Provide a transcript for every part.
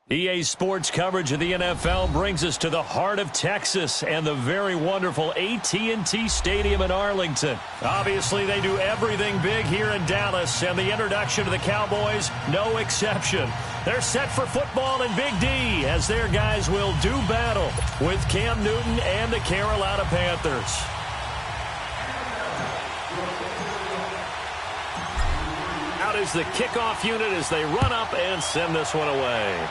EA Sports coverage of the NFL brings us to the heart of Texas and the very wonderful AT&T Stadium in Arlington. Obviously, they do everything big here in Dallas, and the introduction to the Cowboys, no exception. They're set for football in Big D as their guys will do battle with Cam Newton and the Carolina Panthers. Out is the kickoff unit as they run up and send this one away.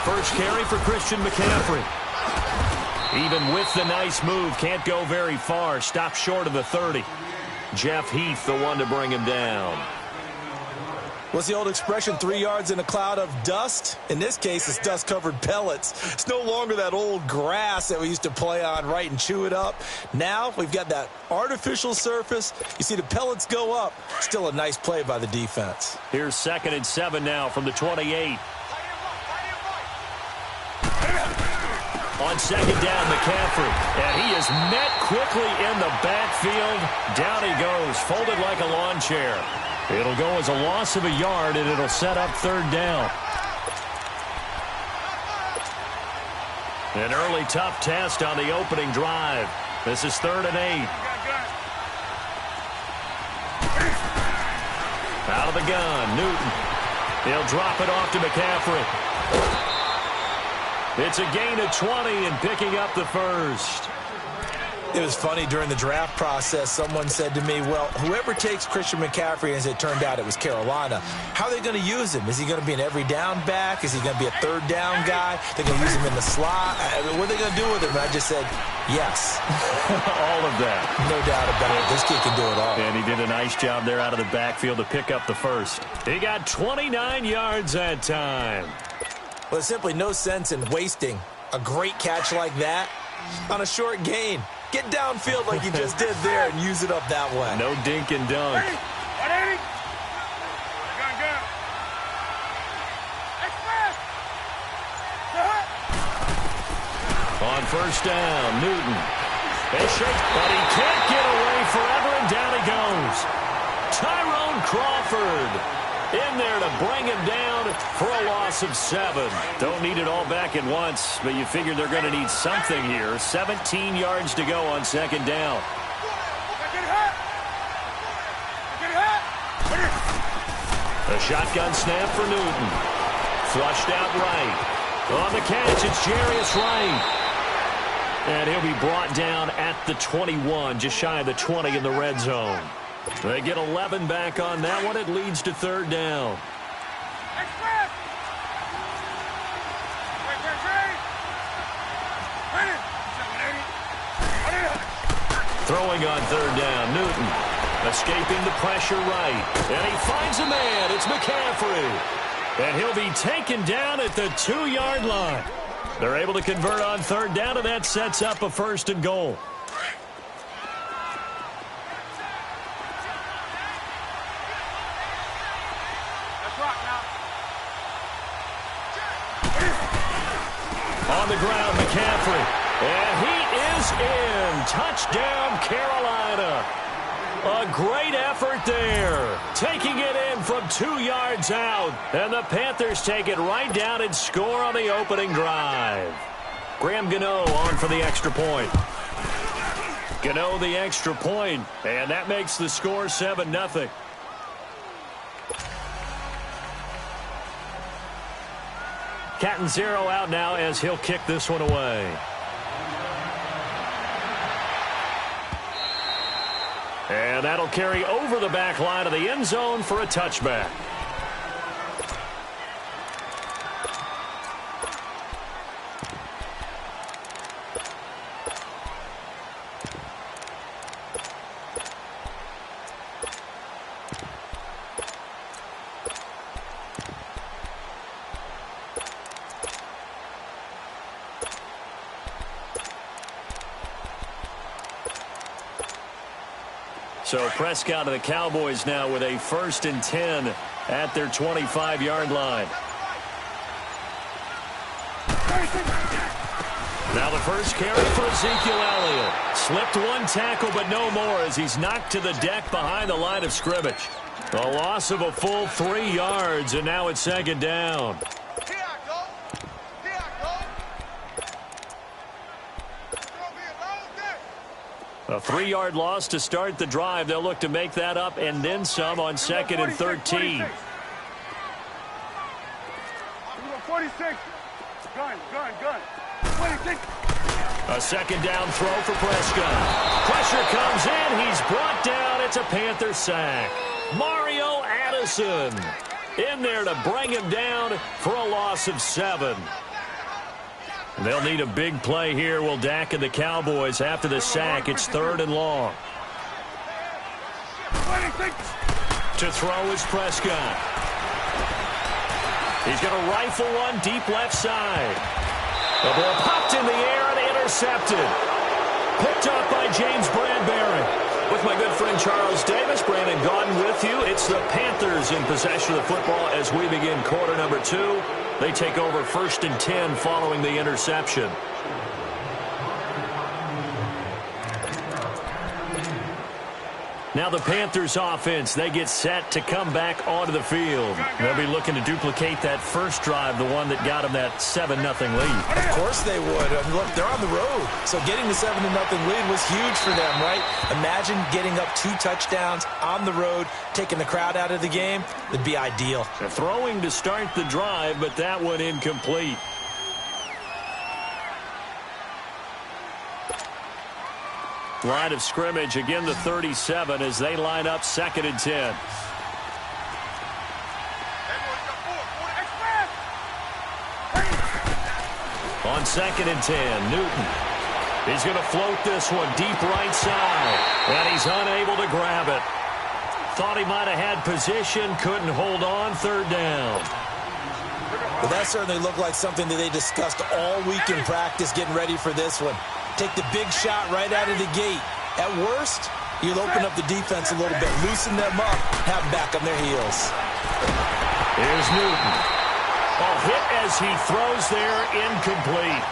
First carry for Christian McCaffrey. Even with the nice move, can't go very far. Stopped short of the 30. Jeff Heath, the one to bring him down. What's the old expression, 3 yards in a cloud of dust? In this case, it's dust-covered pellets. It's no longer that old grass that we used to play on, right, and chew it up. Now we've got that artificial surface. You see the pellets go up. Still a nice play by the defense. Here's 2nd and 7 now from the 28. On 2nd down, McCaffrey. And he is met quickly in the backfield. Down he goes, folded like a lawn chair. It'll go as a loss of a yard, and it'll set up 3rd down. An early tough test on the opening drive. This is 3rd and 8. Out of the gun, Newton. He'll drop it off to McCaffrey. It's a gain of 20 and picking up the first. It was funny during the draft process. Someone said to me, well, whoever takes Christian McCaffrey, as it turned out it was Carolina, how are they going to use him? Is he going to be an every down back? Is he going to be a 3rd down guy? They're going to use him in the slot? What are they going to do with him? And I just said, yes. All of that. No doubt about it. This kid can do it all. And he did a nice job there out of the backfield to pick up the first. He got 29 yards that time. Well, there's simply no sense in wasting a great catch like that on a short gain. Get downfield like you just did there and use it up that way. No dink and dunk. On 1st down, Newton. They shake, but he can't get away forever, and down he goes. Tyrone Crawford in there to bring him down for a loss of 7. Don't need it all back at once, but you figure they're going to need something here. 17 yards to go on 2nd down. A shotgun snap for Newton. Flushed out right. On the catch, it's Jarius Wright. And he'll be brought down at the 21, just shy of the 20 in the red zone. They get 11 back on that one. It leads to 3rd down. Throwing on 3rd down, Newton. Escaping the pressure right. And he finds a man. It's McCaffrey. And he'll be taken down at the 2-yard line. They're able to convert on 3rd down, and that sets up a 1st and goal. On the ground, McCaffrey. And he is in. Touchdown, Carolina. A great effort there. Taking it in from 2 yards out. And the Panthers take it right down and score on the opening drive. Graham Gano on for the extra point. Gano the extra point, and that makes the score 7-0. Catanzaro out now as he'll kick this one away. And that'll carry over the back line of the end zone for a touchback. So Prescott of the Cowboys now with a 1st and 10 at their 25-yard line. Now the first carry for Ezekiel Elliott. Slipped one tackle, but no more as he's knocked to the deck behind the line of scrimmage. A loss of a full 3 yards, and now it's 2nd down. A 3-yard loss to start the drive. They'll look to make that up and then some on 2nd and 13. 46. Gun. 26. A 2nd down throw for Prescott. Pressure comes in. He's brought down. It's a Panther sack. Mario Addison in there to bring him down for a loss of 7. They'll need a big play here, will Dak and the Cowboys after the sack. It's 3rd and long. To throw is Prescott. He's going to rifle one deep left side. The ball popped in the air and intercepted. Picked up by James Bradbury. With my good friend Charles Davis, Brandon Gaudin with you. It's the Panthers in possession of the football as we begin quarter number 2. They take over 1st and 10 following the interception. Now the Panthers offense, they get set to come back onto the field. They'll be looking to duplicate that first drive, the one that got them that 7-0 lead. Of course they would. I mean, look, they're on the road. So getting the 7-0 lead was huge for them, right? Imagine getting up 2 touchdowns on the road, taking the crowd out of the game. It'd be ideal. They're throwing to start the drive, but that one incomplete. Line of scrimmage, again the 37 as they line up 2nd and 10. On 2nd and 10, Newton. He's going to float this one deep right side, and he's unable to grab it. Thought he might have had position, couldn't hold on, 3rd down. Well, that certainly looked like something that they discussed all week in practice getting ready for this one. Take the big shot right out of the gate. At worst, you'll open up the defense a little bit, loosen them up, have them back on their heels. Here's Newton. A hit as he throws there, incomplete.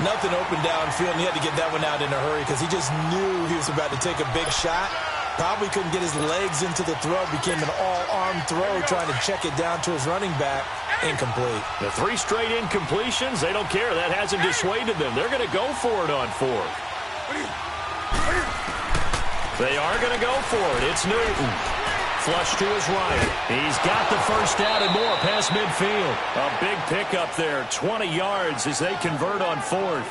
Nothing open downfield, and he had to get that one out in a hurry because he just knew he was about to take a big shot. Probably couldn't get his legs into the throw. Became an all-arm throw trying to check it down to his running back. Incomplete. The 3 straight incompletions, they don't care. That hasn't dissuaded them. They're going to go for it on 4th. They are going to go for it. It's Newton. Flush to his right. He's got the first down and more past midfield. A big pickup there. 20 yards as they convert on 4th.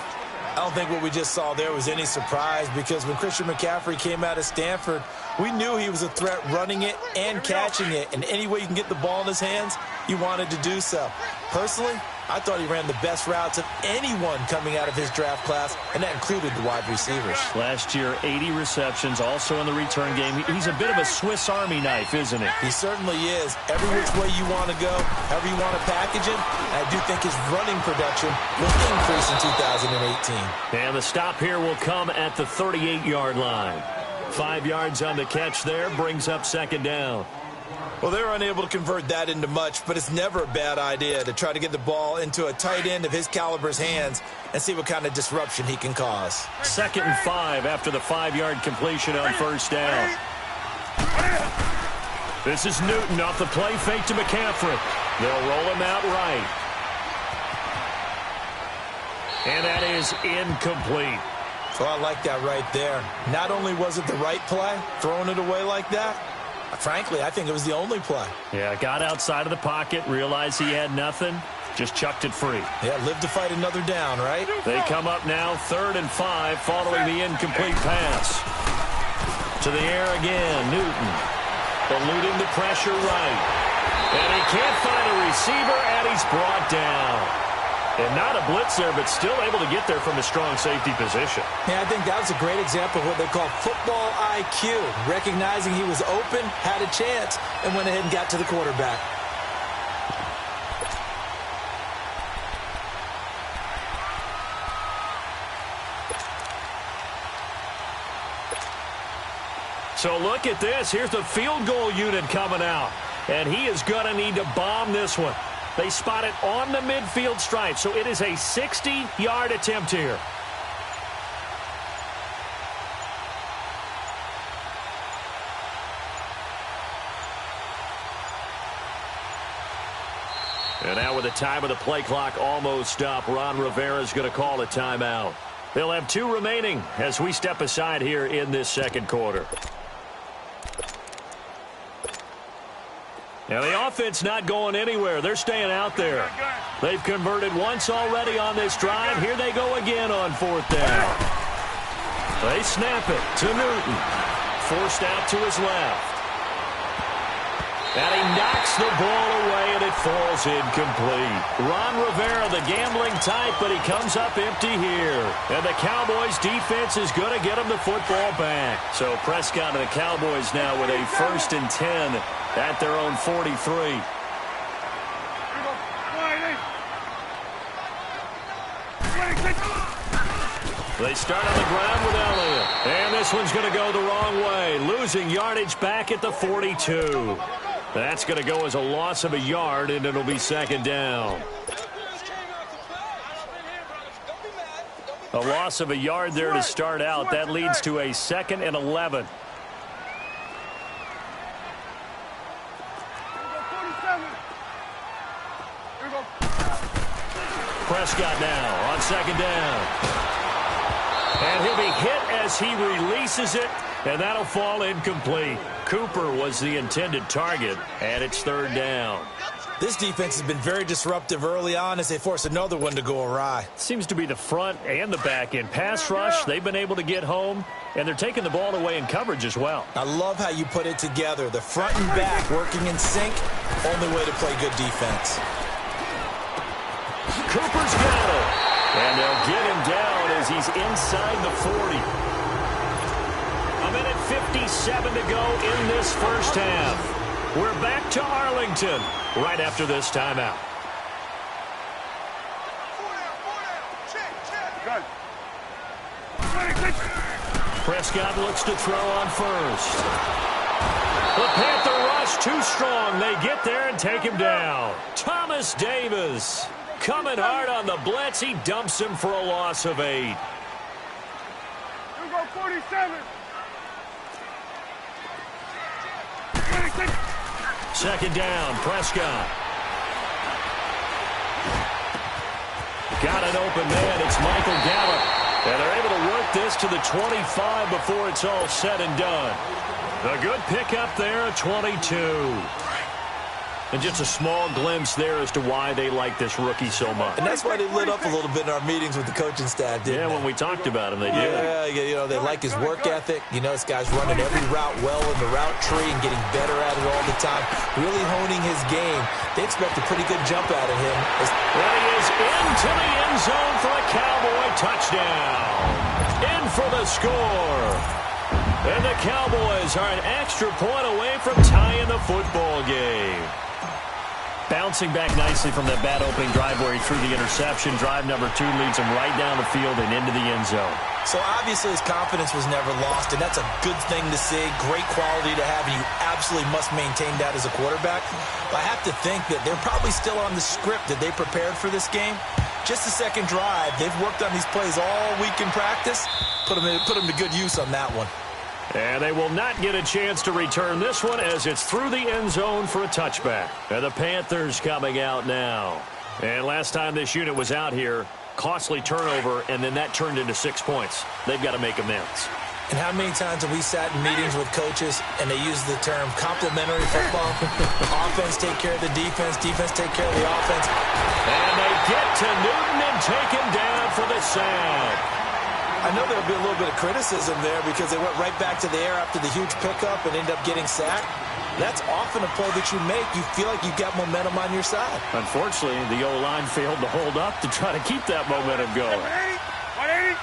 I don't think what we just saw there was any surprise because when Christian McCaffrey came out of Stanford, we knew he was a threat running it and catching it. And any way you can get the ball in his hands, you wanted to do so. Personally, I thought he ran the best routes of anyone coming out of his draft class, and that included the wide receivers. Last year, 80 receptions, also in the return game. He's a bit of a Swiss Army knife, isn't he? He certainly is. Every which way you want to go, however you want to package him, I do think his running production will increase in 2018. And the stop here will come at the 38-yard line. 5 yards on the catch there, brings up 2nd down. Well, they're unable to convert that into much, but it's never a bad idea to try to get the ball into a tight end of his caliber's hands and see what kind of disruption he can cause. 2nd and 5 after the 5-yard completion on 1st down. This is Newton off the play fake to McCaffrey. They'll roll him out right. And that is incomplete. Well, I like that right there. Not only was it the right play, throwing it away like that, frankly, I think it was the only play. Yeah, got outside of the pocket, realized he had nothing, just chucked it free. Yeah, live to fight another down, right? They come up now 3rd and 5 following the incomplete pass. To the air again, Newton. Eluding the pressure right. And he can't find a receiver, and he's brought down. And not a blitzer, but still able to get there from a strong safety position. Yeah, I think that was a great example of what they call football IQ. Recognizing he was open, had a chance, and went ahead and got to the quarterback. So look at this. Here's the field goal unit coming out. And he is going to need to bomb this one. They spot it on the midfield stripe. So it is a 60-yard attempt here. And now with the time of the play clock almost up, Ron Rivera is going to call a timeout. They'll have 2 remaining as we step aside here in this second quarter. Now the offense not going anywhere. They're staying out there. They've converted once already on this drive. Here they go again on 4th down. They snap it to Newton. Forced out to his left. And he knocks the ball away, and it falls incomplete. Ron Rivera, the gambling type, but he comes up empty here. And the Cowboys' defense is going to get him the football back. So Prescott and the Cowboys now with a 1st and 10 at their own 43. They start on the ground with Elliott. And this one's going to go the wrong way. Losing yardage back at the 42. That's going to go as a loss of a yard, and it'll be 2nd down. A loss of a yard there to start out. That leads to a 2nd and 11. Prescott now on 2nd down. And he'll be hit as he releases it, and that'll fall incomplete. Cooper was the intended target, and it's 3rd down. This defense has been very disruptive early on as they force another one to go awry. Seems to be the front and the back end. Pass rush, they've been able to get home, and they're taking the ball away in coverage as well. I love how you put it together. The front and back working in sync, only way to play good defense. Cooper's got it. And they'll get him down as he's inside the 40. A minute 57 to go in this first half. We're back to Arlington right after this timeout. Prescott looks to throw on 1st. The Panther rush too strong. They get there and take him down. Thomas Davis coming hard on the blitz. He dumps him for a loss of 8. Here we go, 47. 2nd down, Prescott. Got an open man. It's Michael Gallup. And they're able to work this to the 25 before it's all said and done. A good pickup there at 22. And just a small glimpse there as to why they like this rookie so much. And that's why they lit up a little bit in our meetings with the coaching staff, didn't they? When we talked about him, they did. Yeah, you know, they like his work ethic. You know, this guy's running every route well in the route tree and getting better at it all the time, really honing his game. They expect a pretty good jump out of him. Well, he is into the end zone for a Cowboy touchdown. In for the score. And the Cowboys are an extra point away from tying the football game. Bouncing back nicely from that bad opening drive where he threw the interception. Drive number 2 leads him right down the field and into the end zone. So obviously his confidence was never lost, and that's a good thing to see. Great quality to have, and you absolutely must maintain that as a quarterback. But I have to think that they're probably still on the script that they prepared for this game. Just the second drive. They've worked on these plays all week in practice. Put them to good use on that one. And they will not get a chance to return this one as it's through the end zone for a touchback. And the Panthers coming out now. And last time this unit was out here, costly turnover, and then that turned into 6 points. They've got to make amends. And how many times have we sat in meetings with coaches and they use the term complementary football? Offense take care of the defense, defense take care of the offense. And they get to Newton and take him down for the sack. I know there'll be a little bit of criticism there because they went right back to the air after the huge pickup and ended up getting sacked. That's often a play that you make. You feel like you've got momentum on your side. Unfortunately, the O-line failed to hold up to try to keep that momentum going. 180.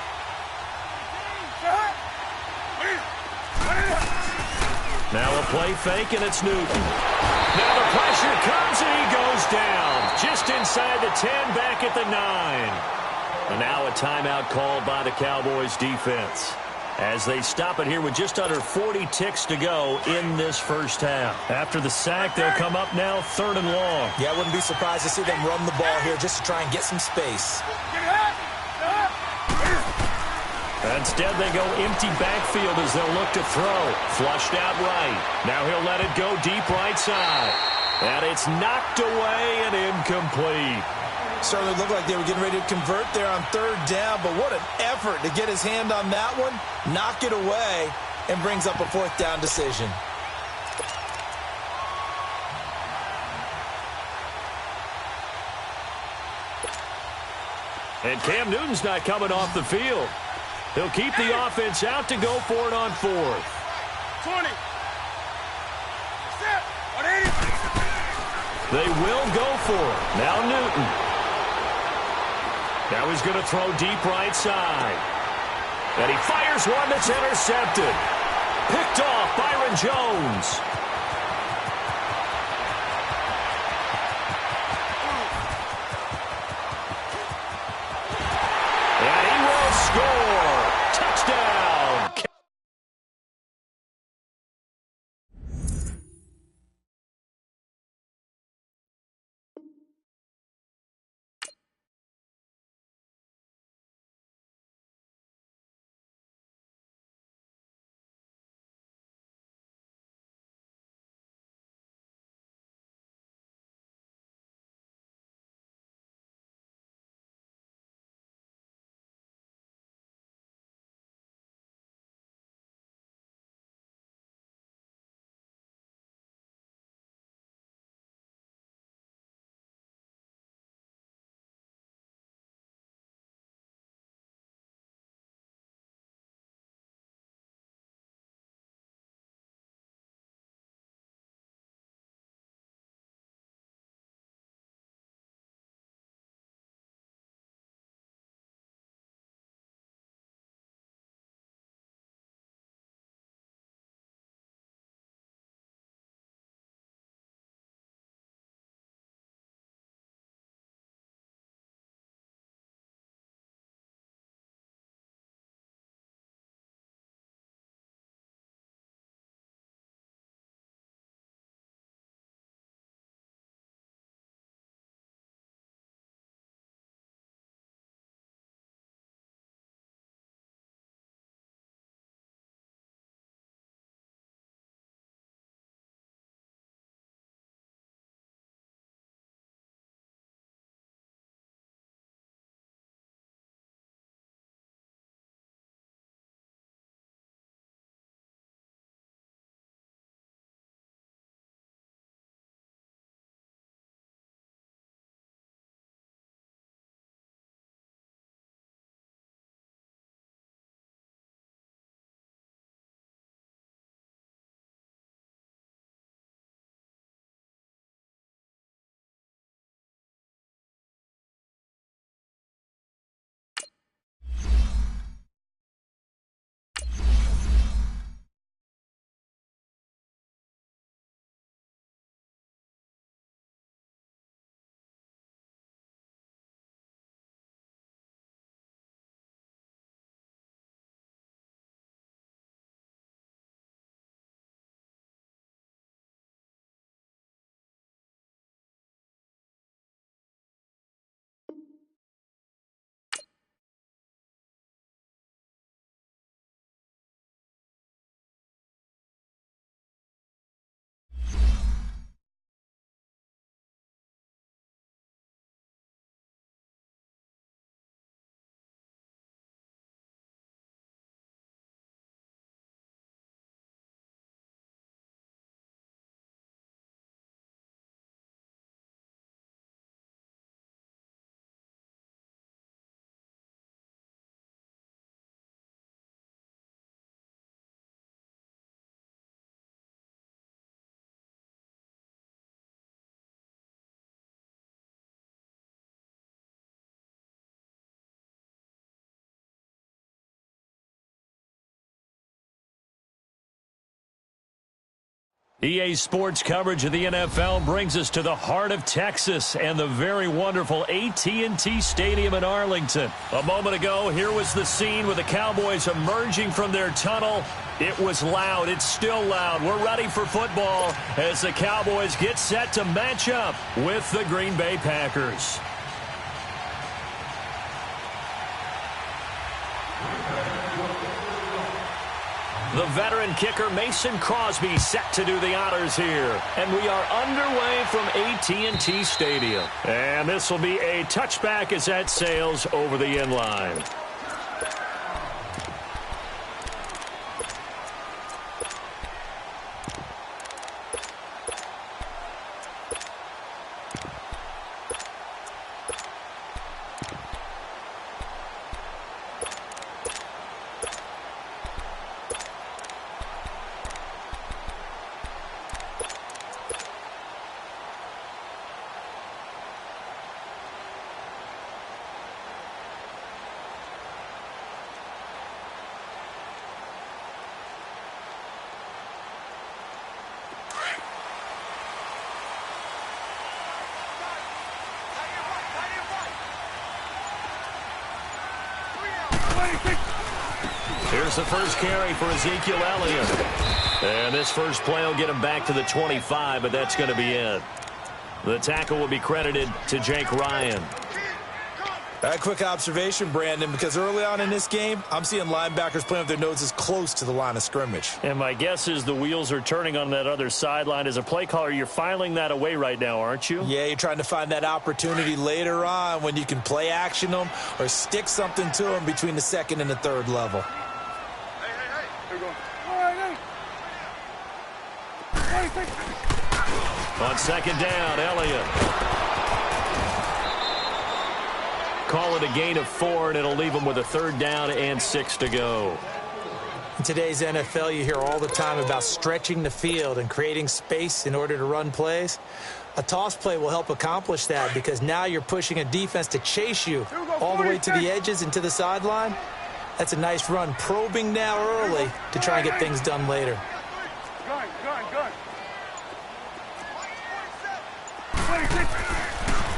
Now a play fake, and it's Newton. Now the pressure comes, and he goes down. Just inside the 10, back at the 9. And now a timeout called by the Cowboys defense. as they stop it here with just under 40 ticks to go in this first half. After the sack, they'll come up now 3rd and long. Yeah, I wouldn't be surprised to see them run the ball here just to try and get some space. Instead, they go empty backfield as they'll look to throw. Flushed out right. Now he'll let it go deep right side. And it's knocked away and incomplete. Certainly looked like they were getting ready to convert there on 3rd down, but what an effort to get his hand on that one, knock it away, and brings up a 4th down decision. And Cam Newton's not coming off the field. He'll keep the offense out to go for it on 4th. 20. Set. 180. They will go for it. Now Newton. Now he's going to throw deep right side. And he fires one that's intercepted. Picked off Byron Jones. And he will score. Touchdown. EA Sports coverage of the NFL brings us to the heart of Texas and the very wonderful AT&T Stadium in Arlington. A moment ago, here was the scene with the Cowboys emerging from their tunnel. It was loud. It's still loud. We're ready for football as the Cowboys get set to match up with the Green Bay Packers. The veteran kicker Mason Crosby set to do the honors here. And we are underway from AT&T Stadium. And this will be a touchback as that sails over the end line. Here's the first carry for Ezekiel Elliott. And this first play will get him back to the 25, but that's going to be it. The tackle will be credited to Jake Ryan. A quick observation, Brandon, because early on in this game, I'm seeing linebackers playing with their noses close to the line of scrimmage. And my guess is the wheels are turning on that other sideline. As a play caller, you're filing that away right now, aren't you? Yeah, you're trying to find that opportunity later on when you can play action them or stick something to them between the second and the third level. Hey. Here we go. All right, hey. On second down, Elliott. Call it a gain of 4, and it'll leave them with a third down and 6 to go. In today's NFL, you hear all the time about stretching the field and creating space in order to run plays. A toss play will help accomplish that because now you're pushing a defense to chase you all the way to the edges and to the sideline. That's a nice run, probing now early to try and get things done later. Gun.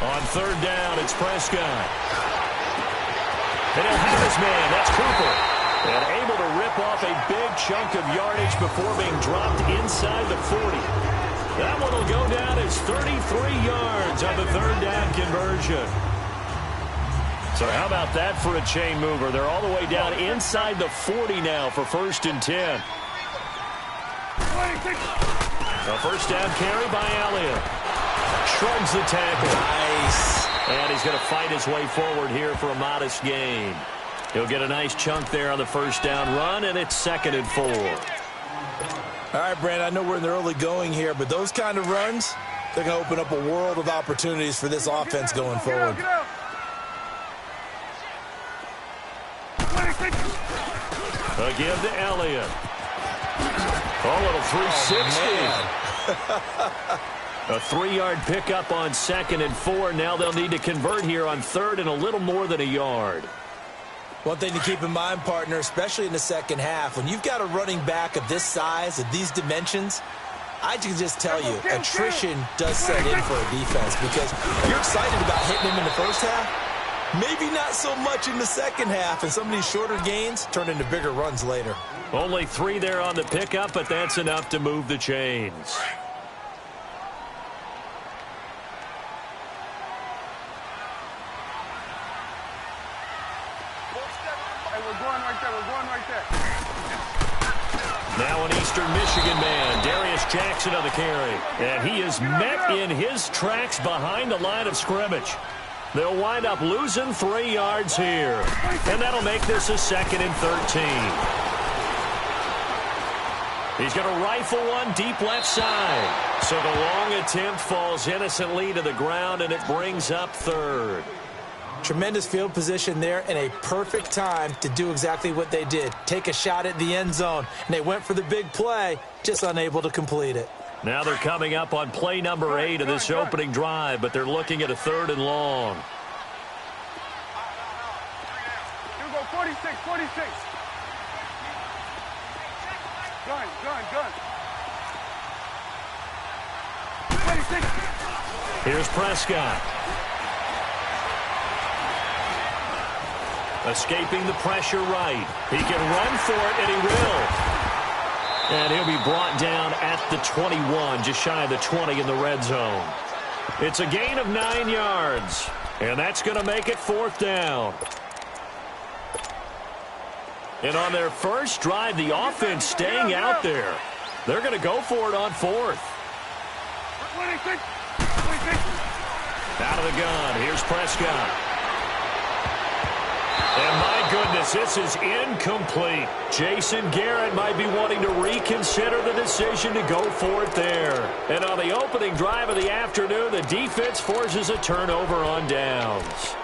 On third down, it's Prescott. And he'll have his man. That's Cooper. And able to rip off a big chunk of yardage before being dropped inside the 40. That one will go down as 33 yards on the third down conversion. So how about that for a chain mover? They're all the way down inside the 40 now for 1st and 10. A first down carry by Elliott. Shrugs the tackle. Nice. And he's going to fight his way forward here for a modest gain. He'll get a nice chunk there on the first down run, and it's 2nd and 4. All right, Brandon, I know we're in the early going here, but those kind of runs, they're going to open up a world of opportunities for this offense going forward. A give to Elliott. A little 360. A 3-yard pickup on 2nd and 4. Now they'll need to convert here on 3rd and a little more than a yard. One thing to keep in mind, partner, especially in the second half, when you've got a running back of this size, of these dimensions, I can just tell you, attrition does set in for a defense because you're excited about hitting him in the first half. Maybe not so much in the second half, and some of these shorter gains turn into bigger runs later. Only 3 there on the pickup, but that's enough to move the chains. We're going right there. Now an Eastern Michigan man, Darius Jackson on the carry. And he is met in his tracks behind the line of scrimmage. They'll wind up losing 3 yards here. And that'll make this a 2nd and 13. He's going to rifle one deep left side. So the long attempt falls innocently to the ground, and it brings up 3rd. Tremendous field position there and a perfect time to do exactly what they did. Take a shot at the end zone. And they went for the big play, just unable to complete it. Now they're coming up on play number 8 of this opening drive, but they're looking at a 3rd and long. You go 46. Gun. Here's Prescott. Escaping the pressure right. He can run for it, and he will. And he'll be brought down at the 21, just shy of the 20 in the red zone. It's a gain of 9 yards, and that's going to make it 4th down. And on their first drive, the offense staying out there. They're going to go for it on 4th. Out of the gun, here's Prescott. And my goodness, this is incomplete. Jason Garrett might be wanting to reconsider the decision to go for it there. And on the opening drive of the afternoon, the defense forces a turnover on downs.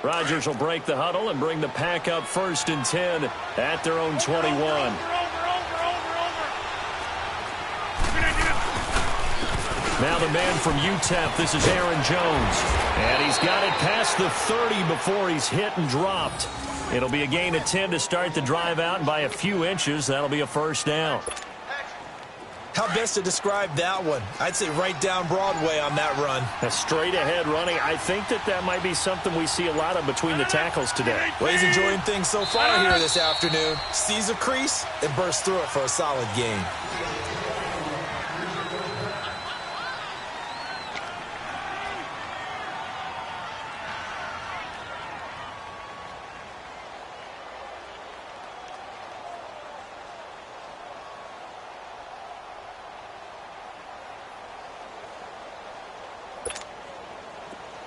Rodgers will break the huddle and bring the pack up 1st and 10 at their own 21. Now the man from UTEP, this is Aaron Jones. And he's got it past the 30 before he's hit and dropped. It'll be a gain of 10 to start the drive out, and by a few inches, that'll be a 1st down. How best to describe that one? I'd say right down Broadway on that run. A straight-ahead running. I think that might be something we see a lot of between the tackles today. Well, he's enjoying things so far here this afternoon. Sees a crease and bursts through it for a solid gain.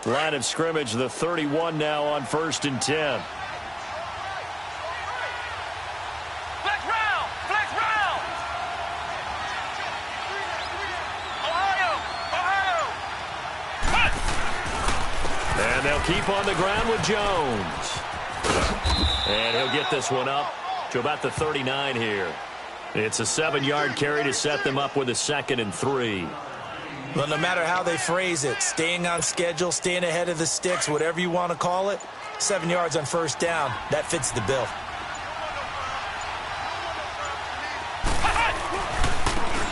Line of scrimmage, the 31 now on 1st and 10. Flex round! Flex round! Ohio! And they'll keep on the ground with Jones. And he'll get this one up to about the 39 here. It's a 7-yard carry to set them up with a 2nd and 3. Well, no matter how they phrase it, staying on schedule, staying ahead of the sticks, whatever you want to call it, 7 yards on 1st down, that fits the bill.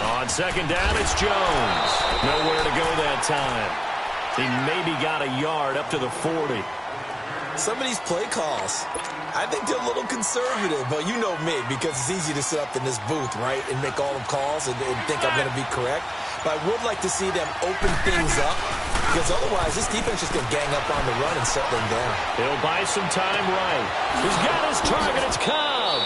On 2nd down, it's Jones. Nowhere to go that time. He maybe got a yard up to the 40. Some of these play calls, I think they're a little conservative, but you know me, because it's easy to sit up in this booth, right, and make all the calls and think I'm going to be correct. But I would like to see them open things up, because otherwise this defense is going to gang up on the run and set them down. He'll buy some time right. He's got his target. It's Cobb.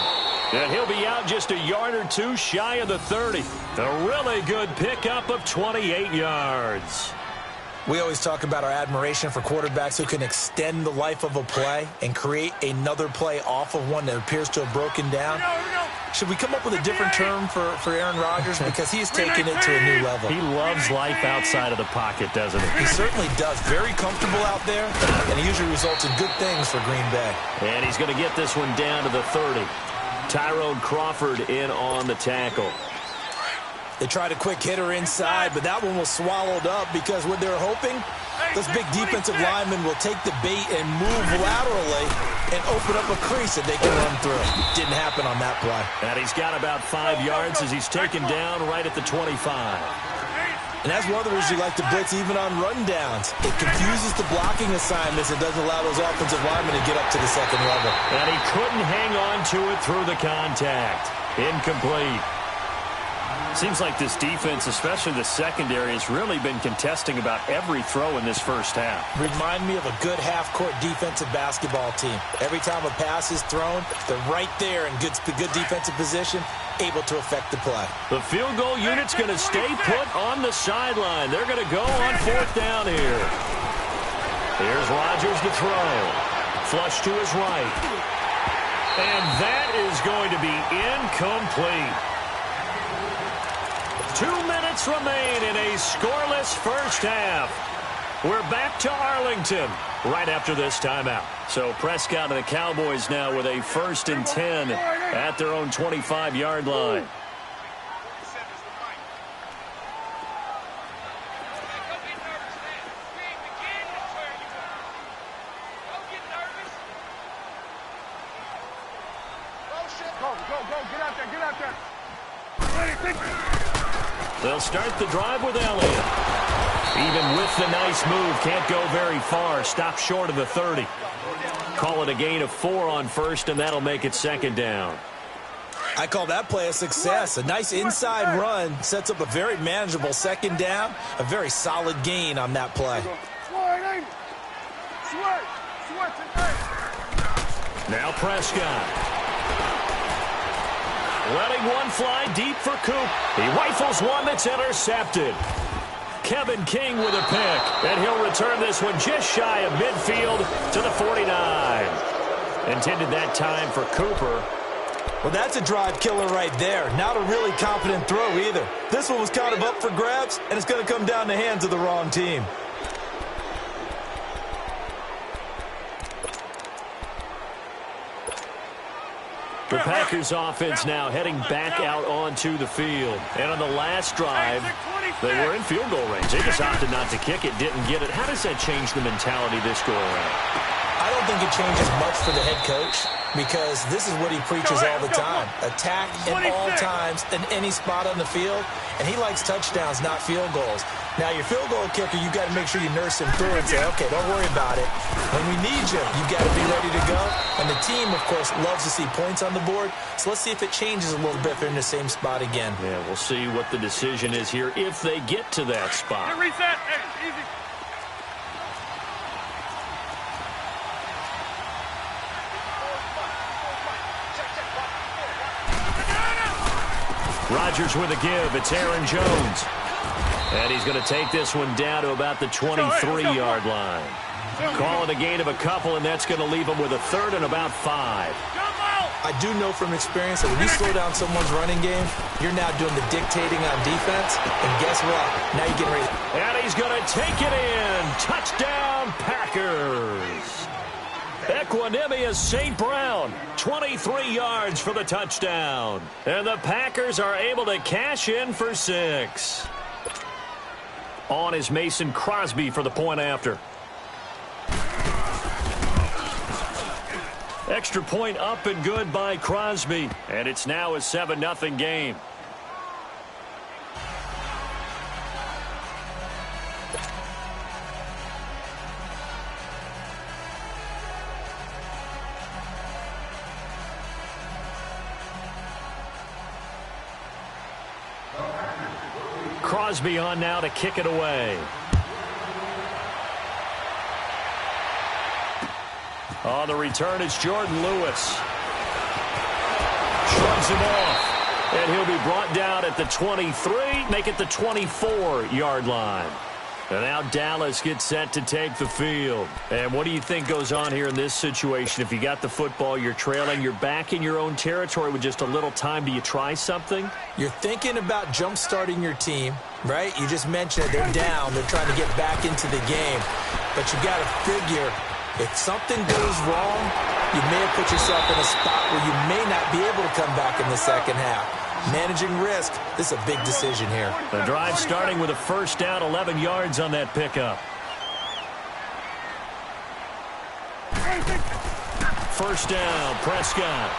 And he'll be out just a yard or two shy of the 30. A really good pickup of 28 yards. We always talk about our admiration for quarterbacks who can extend the life of a play and create another play off of one that appears to have broken down. Should we come up with a different term for Aaron Rodgers? Because he's taken it to a new level. He loves life outside of the pocket, doesn't he? He certainly does. Very comfortable out there, and it usually results in good things for Green Bay. And he's going to get this one down to the 30. Tyrone Crawford in on the tackle. They tried a quick hitter inside, but that one was swallowed up because what they're hoping, those big defensive linemen will take the bait and move laterally and open up a crease that they can run through. Didn't happen on that play. And he's got about 5 yards as he's taken down right at the 25. And that's one of the reasons you like to blitz even on rundowns. It confuses the blocking assignments and doesn't allow those offensive linemen to get up to the 2nd level. And he couldn't hang on to it through the contact. Incomplete. Seems like this defense, especially the secondary, has really been contesting about every throw in this first half. Remind me of a good half-court defensive basketball team. Every time a pass is thrown, they're right there in good defensive position, able to affect the play. The field goal unit's going to stay put on the sideline. They're going to go on 4th down here. Here's Rodgers to throw. Flush to his right. And that is going to be incomplete. 2 minutes remain in a scoreless first half. We're back to Arlington right after this timeout. So Prescott and the Cowboys now with a 1st and 10 at their own 25-yard line. Go, get out there, get out there. They'll start the drive with Elliott. Even with the nice move, can't go very far. Stop short of the 30. Call it a gain of 4 on first, and that'll make it second down. I call that play a success. A nice inside run sets up a very manageable second down. A very solid gain on that play. Now Prescott. Letting one fly deep for Coop. He rifles one that's intercepted. Kevin King with a pick. And he'll return this one just shy of midfield to the 49. Intended that time for Cooper. Well, that's a drive killer right there. Not a really confident throw either. This one was kind of up for grabs, and it's going to come down the hands of the wrong team. The Packers offense now heading back out onto the field. And on the last drive, they were in field goal range. They just opted not to kick it, didn't get it. How does that change the mentality this go around? I don't think it changes much for the head coach because this is what he preaches all the time. Attack at all times in any spot on the field, and he likes touchdowns, not field goals. Now, your field goal kicker, you've got to make sure you nurse him through and say, okay, don't worry about it. When we need you, you've got to be ready to go. And the team, of course, loves to see points on the board. So let's see if it changes a little bit if they're in the same spot again. Yeah, we'll see what the decision is here if they get to that spot. Hey, reset. Hey, easy. Rodgers with a give. It's Aaron Jones. And he's going to take this one down to about the 23-yard line. Call it a gain of a couple, and that's going to leave him with a third and about 5. I do know from experience that when you slow down someone's running game, you're now doing the dictating on defense. And guess what? Now you're getting ready. And he's going to take it in. Touchdown, Packers. Equanimous St. Brown, 23 yards for the touchdown. And the Packers are able to cash in for 6. On is Mason Crosby for the point after. Extra point up and good by Crosby. And it's now a 7-0 game. Crosby on now to kick it away. On the return, it's Jordan Lewis. Shrugs him off. And he'll be brought down at the 23, make it the 24-yard line. And now Dallas gets set to take the field. And what do you think goes on here in this situation? If you got the football, you're trailing, you're back in your own territory with just a little time. Do you try something? You're thinking about jump-starting your team, right? You just mentioned it. They're down. They're trying to get back into the game. But you got to figure, if something goes wrong, you may have put yourself in a spot where you may not be able to come back in the second half. Managing risk, this is a big decision here. The drive starting with a first down, 11 yards on that pickup. First down, Prescott.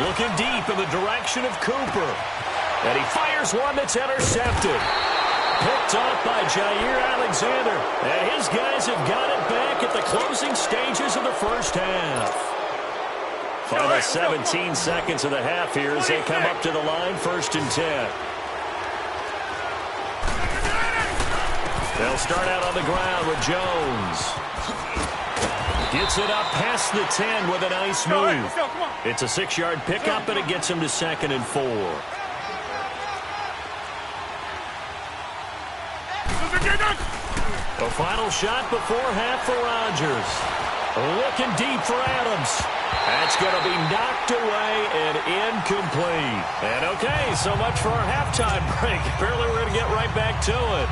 Looking deep in the direction of Cooper. And he fires one that's intercepted. Picked off by Jair Alexander. And his guys have got it back at the closing stages of the first half. Final 17 seconds of the half here as they come up to the line, 1st and 10. They'll start out on the ground with Jones. Gets it up past the 10 with a nice move. It's a 6-yard pickup, and it gets him to 2nd and 4. The final shot before half for Rodgers. Looking deep for Adams. That's going to be knocked away and incomplete. And okay, so much for our halftime break. Apparently we're going to get right back to it.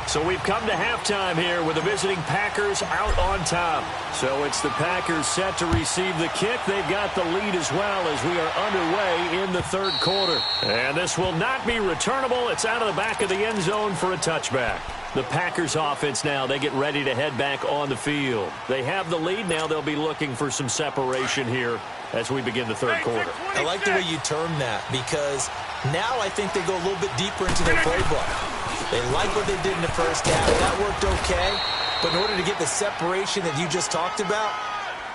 So we've come to halftime here with the visiting Packers out on top. So it's the Packers set to receive the kick. They've got the lead as well as we are underway in the 3rd quarter. And this will not be returnable. It's out of the back of the end zone for a touchback. The Packers offense now, they get ready to head back on the field. They have the lead now. They'll be looking for some separation here as we begin the third quarter. I like the way you term that because now I think they go a little bit deeper into their playbook. They like what they did in the first half. That worked okay. But in order to get the separation that you just talked about,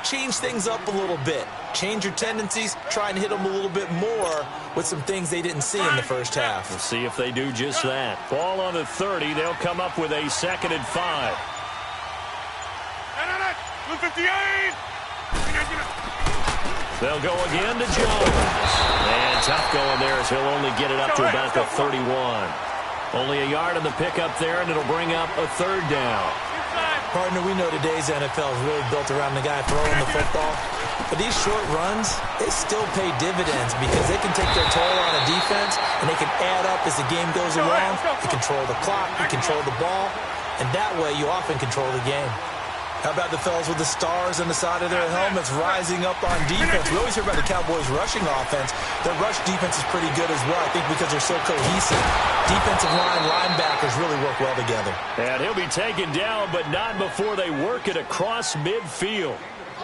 change things up a little bit. Change your tendencies, try and hit them a little bit more with some things they didn't see in the first half. We'll see if they do just that. Ball on the 30. They'll come up with a 2nd and 5. They'll go again to Jones. And tough going there as he'll only get it up to about the 31. Only a yard on the pickup there, and it'll bring up a 3rd down. Partner, we know today's NFL is really built around the guy throwing the football. But these short runs, they still pay dividends because they can take their toll on a defense and they can add up as the game goes along. They control the clock, they control the ball, and that way you often control the game. How about the fellas with the stars on the side of their helmets rising up on defense? We always hear about the Cowboys' rushing offense. Their rush defense is pretty good as well, I think, because they're so cohesive. Defensive line, linebackers really work well together. And he'll be taken down, but not before they work it across midfield.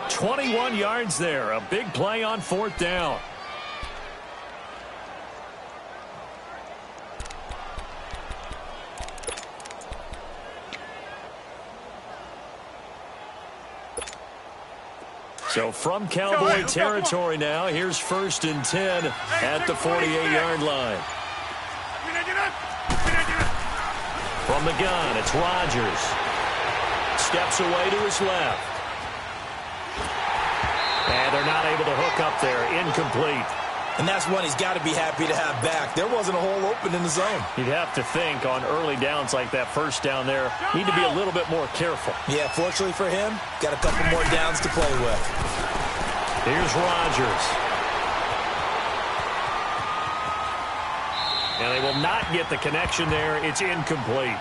21 yards there. A big play on 4th down. So from Cowboy territory now, here's 1st and 10 at the 48-yard line. From the gun, it's Rodgers. Steps away to his left. And they're not able to hook up there. Incomplete. And that's one he's got to be happy to have back. There wasn't a hole open in the zone. You'd have to think on early downs like that 1st down there, need to be a little bit more careful. Yeah, fortunately for him, got a couple more downs to play with. Here's Rodgers. And they will not get the connection there. It's incomplete.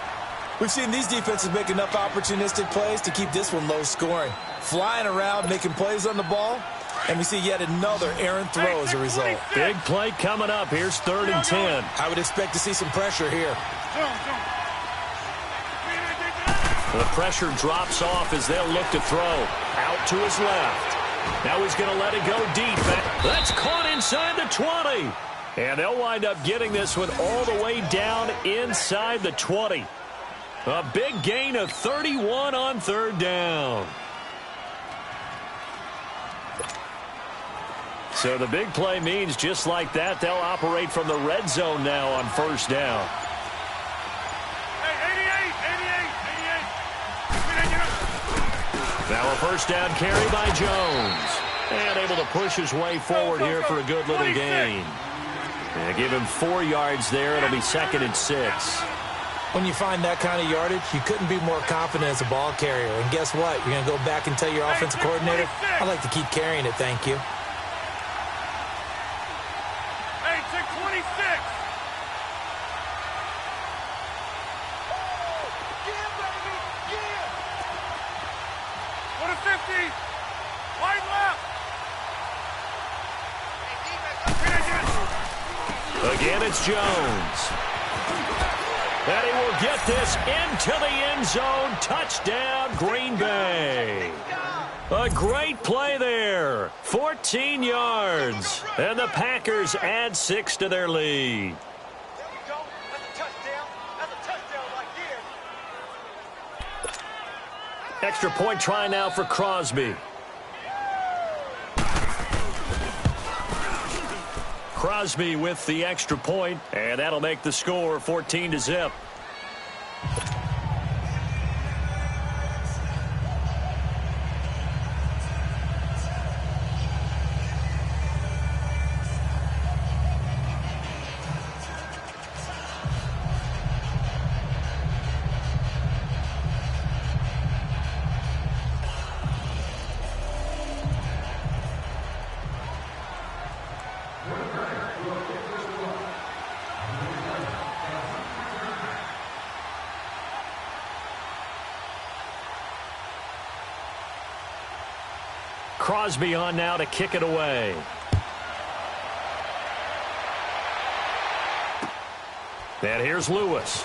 We've seen these defenses make enough opportunistic plays to keep this one low scoring. Flying around, making plays on the ball, and we see yet another errant throw as a result. Big play coming up. Here's 3rd and 10. I would expect to see some pressure here. The pressure drops off as they'll look to throw. Out to his left. Now he's going to let it go deep. That's caught inside the 20. And they'll wind up getting this one all the way down inside the 20. A big gain of 31 on 3rd down. So the big play means just like that, they'll operate from the red zone now on 1st down. Now a 1st down carry by Jones. And able to push his way forward here for a good little gain. And give him 4 yards there. It'll be 2nd and 6. When you find that kind of yardage, you couldn't be more confident as a ball carrier. And guess what? You're going to go back and tell your offensive coordinator, I'd like to keep carrying it, thank you. Hey, check 26. What a 50. Wide left. Again, it's Jones. And he will get this into the end zone. Touchdown, Green Bay. A great play there. 14 yards. And the Packers add 6 to their lead. There we go. That's a touchdown. That's a touchdown right there. Extra point try now for Crosby. Crosby with the extra point, and that'll make the score 14-0. Crosby on now to kick it away. And here's Lewis.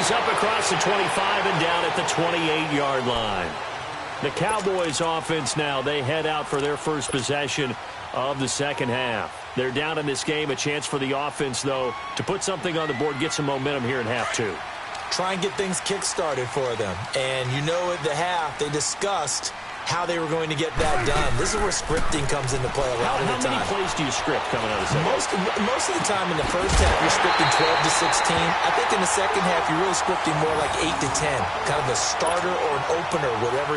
He's up across the 25 and down at the 28-yard line. The Cowboys offense now, they head out for their first possession of the second half. They're down in this game. A chance for the offense, though, to put something on the board, get some momentum here in half two. Try and get things kick-started for them. And you know at the half, they discussed how they were going to get that done. This is where scripting comes into play a lot of the time. How many plays do you script coming out of the second? Most of the time in the first half, you're scripting 12 to 16. I think in the second half, you're really scripting more like 8 to 10. Kind of a starter or an opener, whatever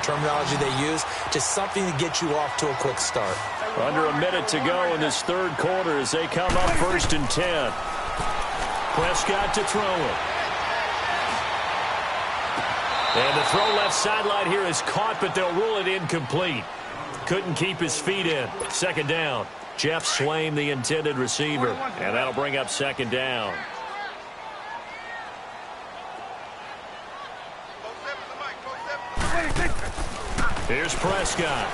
terminology they use. Just something to get you off to a quick start. Under a minute to go in this third quarter as they come up 1st and 10. Prescott to throw it. And the throw left sideline here is caught, but they'll rule it incomplete. Couldn't keep his feet in. Second down. Jeff Swaim, the intended receiver. And that'll bring up second down. Here's Prescott.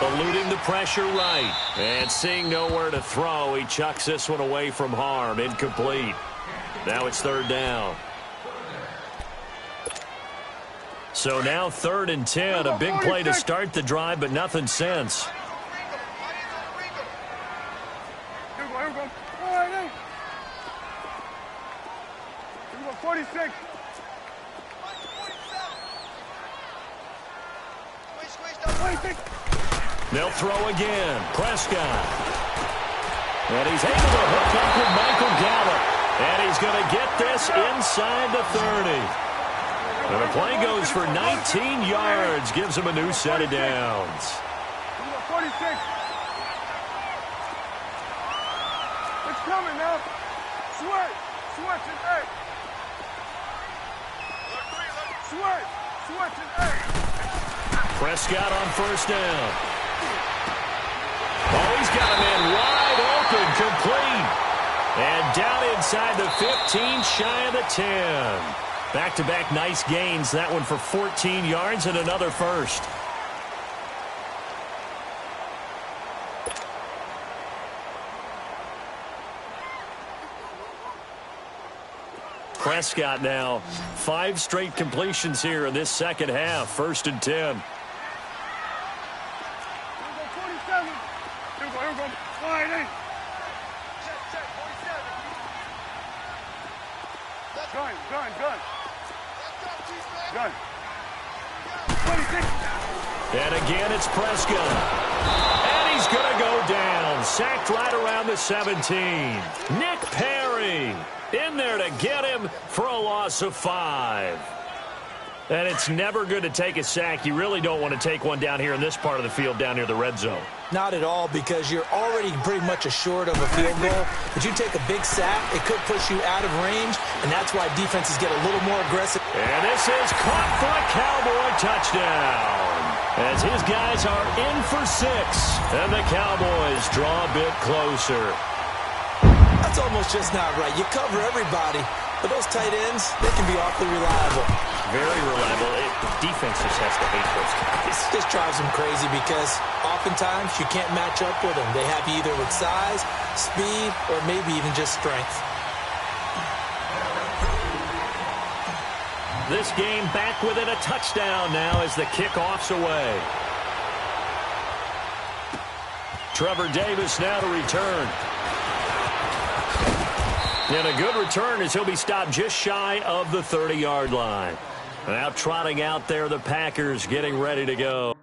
Eluding the pressure right. And seeing nowhere to throw, he chucks this one away from harm. Incomplete. Now it's third down. So now 3rd and 10. A big play to start the drive, but nothing since. Here we go. Here we go, 46. They'll throw again. Prescott. And he's able to hook up with Michael Gallup. And he's going to get this inside the 30. And the play goes for 19 yards. Gives him a new set of downs. 46. It's coming now. Switch and eight. Switch and eight. Prescott on first down. Oh, he's got a man wide open, complete. And down inside the 15, shy of the 10. Back-to-back nice gains. That one for 14 yards and another first. Prescott now. 5 straight completions here in this second half. 1st and 10. Here we go, 47. Here we go. Slide in. Check, 47. Gun. 26. And again, it's Prescott. And he's going to go down. Sacked right around the 17. Nick Perry in there to get him for a loss of 5. And it's never good to take a sack. You really don't want to take one down here in this part of the field, down near the red zone. Not at all, because you're already pretty much assured of a field goal. But you take a big sack, it could push you out of range, and that's why defenses get a little more aggressive. And this is caught for a Cowboy touchdown. As his guys are in for 6, and the Cowboys draw a bit closer. That's almost just not right. You cover everybody, but those tight ends, they can be awfully reliable. Very reliable. The defense just has to hate those guys. It just drives them crazy because oftentimes you can't match up with them. They have you either with size, speed, or maybe even just strength. This game back within a touchdown now as the kickoff's away. Trevor Davis now to return. And a good return as he'll be stopped just shy of the 30-yard line. Now trotting out there, the Packers getting ready to go.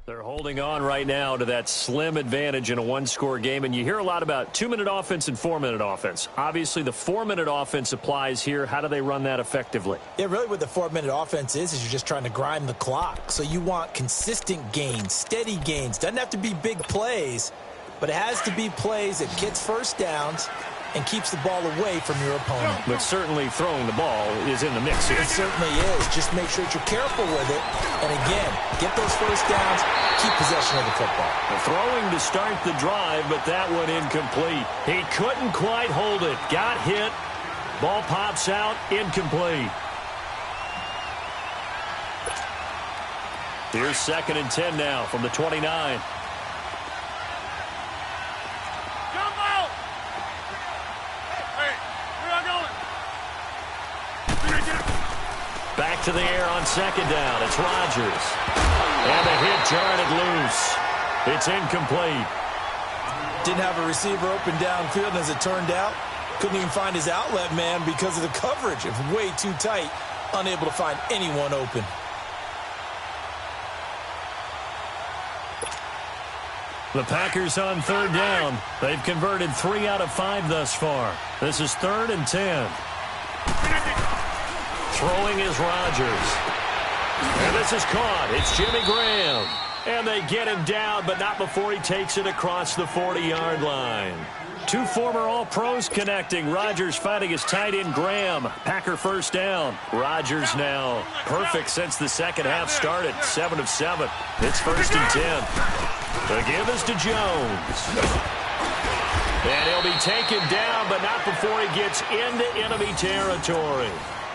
They're holding on right now to that slim advantage in a one-score game, and you hear a lot about 2-minute offense and 4-minute offense. Obviously, the 4-minute offense applies here. How do they run that effectively? Yeah, really what the 4-minute offense is you're just trying to grind the clock. So you want consistent gains, steady gains. Doesn't have to be big plays, but it has to be plays that gets first downs and keeps the ball away from your opponent. But certainly throwing the ball is in the mix here. It certainly is. Just make sure that you're careful with it. And again, get those first downs, keep possession of the football. The throwing to start the drive, but that one incomplete. He couldn't quite hold it. Got hit. Ball pops out, incomplete. Here's 2nd and 10 now from the 29. Back to the air on 2nd down. It's Rodgers. And the hit jarred it loose. It's incomplete. Didn't have a receiver open downfield, and as it turned out, couldn't even find his outlet man because of the coverage. It was way too tight, unable to find anyone open. The Packers on 3rd down. They've converted 3 out of 5 thus far. This is 3rd and 10. Throwing is Rodgers. And this is caught. It's Jimmy Graham. And they get him down, but not before he takes it across the 40-yard line. 2 former All-Pros connecting. Rodgers fighting his tight end Graham. Packer first down. Rodgers now perfect since the second half started. 7 of 7. It's 1st and 10. The give is to Jones. And he'll be taken down, but not before he gets into enemy territory.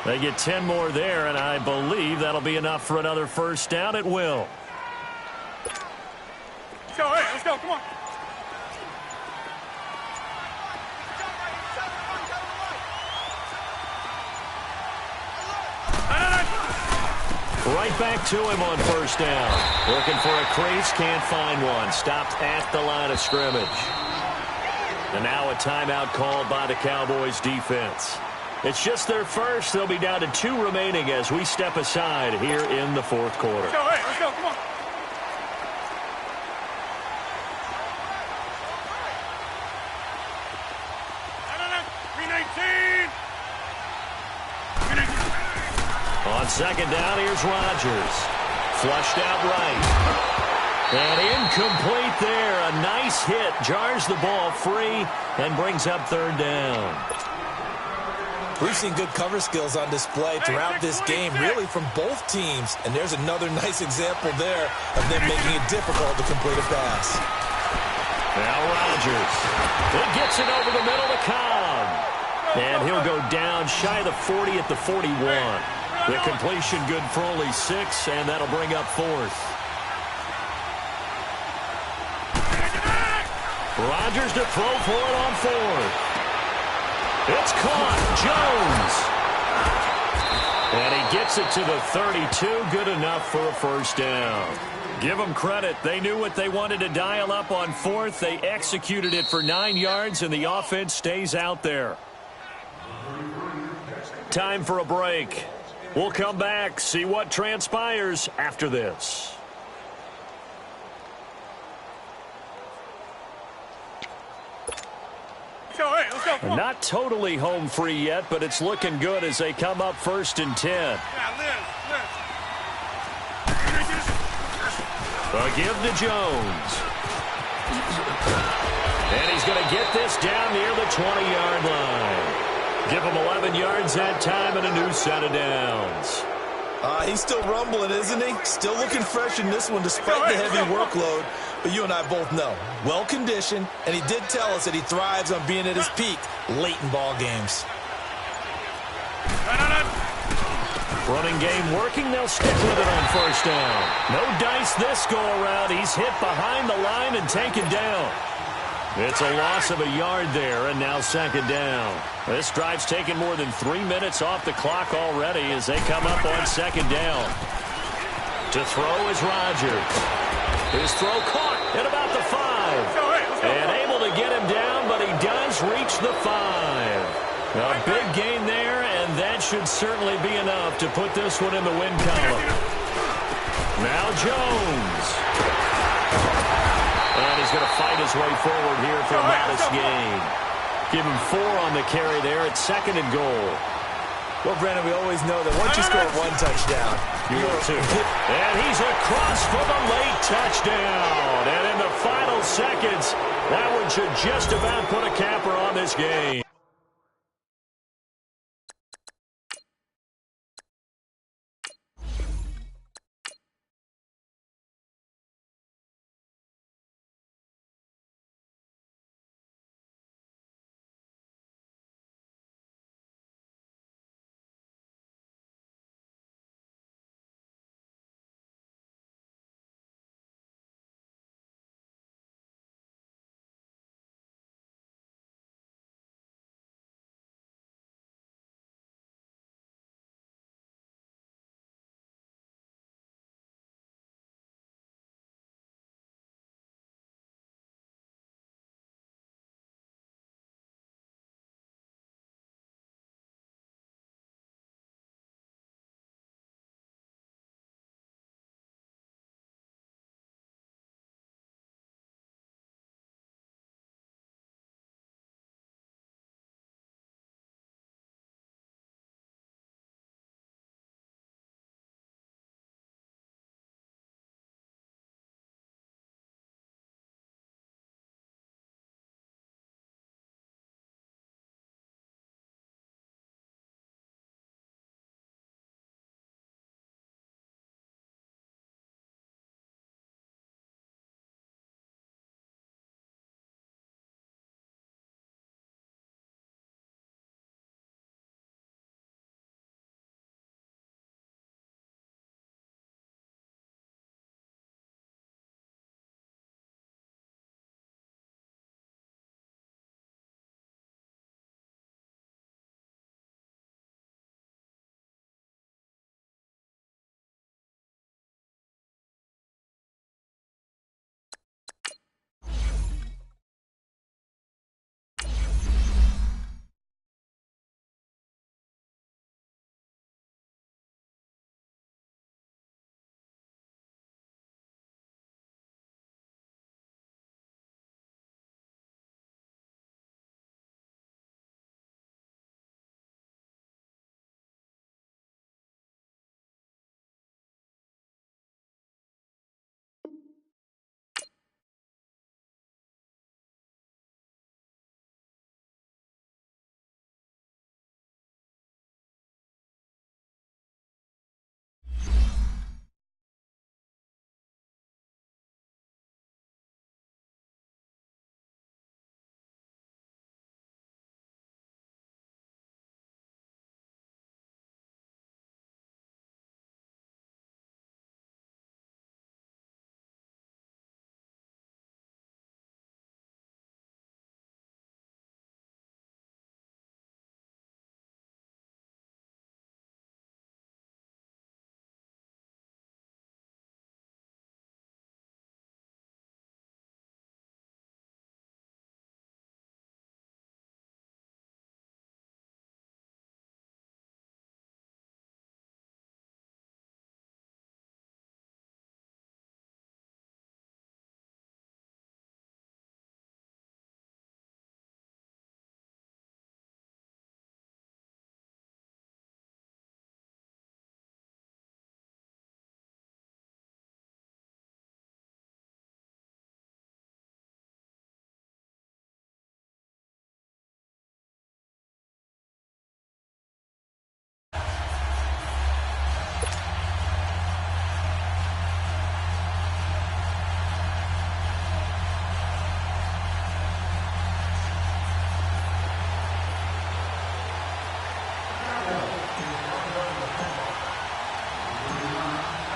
They get 10 more there, and I believe that'll be enough for another first down. It will. Let's go, hey, let's go, come on. Right back to him on first down. Looking for a crease, can't find one. Stopped at the line of scrimmage. And now a timeout called by the Cowboys defense. It's just their first. They'll be down to 2 remaining as we step aside here in the 4th quarter. Let's go, hey, let's go, come on. On 2nd down, here's Rodgers. Flushed out right. And incomplete there. A nice hit. Jars the ball free and brings up 3rd down. We've seen good cover skills on display throughout this game, really from both teams. And there's another nice example there of them making it difficult to complete a pass. Now Rodgers. He gets it over the middle to Cobb. And he'll go down shy of the 40 at the 41. The completion good for only 6, and that'll bring up 4th. Rodgers to throw for it on 4th. It's caught. Jones. And he gets it to the 32. Good enough for a first down. Give them credit. They knew what they wanted to dial up on 4th. They executed it for 9 yards, and the offense stays out there. Time for a break. We'll come back, see what transpires after this. Let's go, come on. Not totally home free yet, but it's looking good as they come up 1st and 10. Yeah, A give to Jones. And he's going to get this down near the 20-yard line. Give him 11 yards that time and a new set of downs. He's still rumbling, isn't he? Still looking fresh in this one despite the heavy workload. But you and I both know, well-conditioned, and he did tell us that he thrives on being at his peak late in ball games. Running game working. They'll stick with it on first down. No dice this go-around. He's hit behind the line and taken down. It's a loss of a yard there, and now 2nd down. This drive's taken more than 3 minutes off the clock already as they come up on 2nd down. To throw is Rodgers. His throw caught at about the 5. And able to get him down, but he does reach the 5. A big gain there, and that should certainly be enough to put this one in the win column. Now Jones. And he's going to fight his way forward here for a modest gain. Give him 4 on the carry there at 2nd and goal. Well, Brandon, we always know that once you score 1 touchdown, you're 2. And he's across for the late touchdown. And in the final seconds, that one should just about put a capper on this game.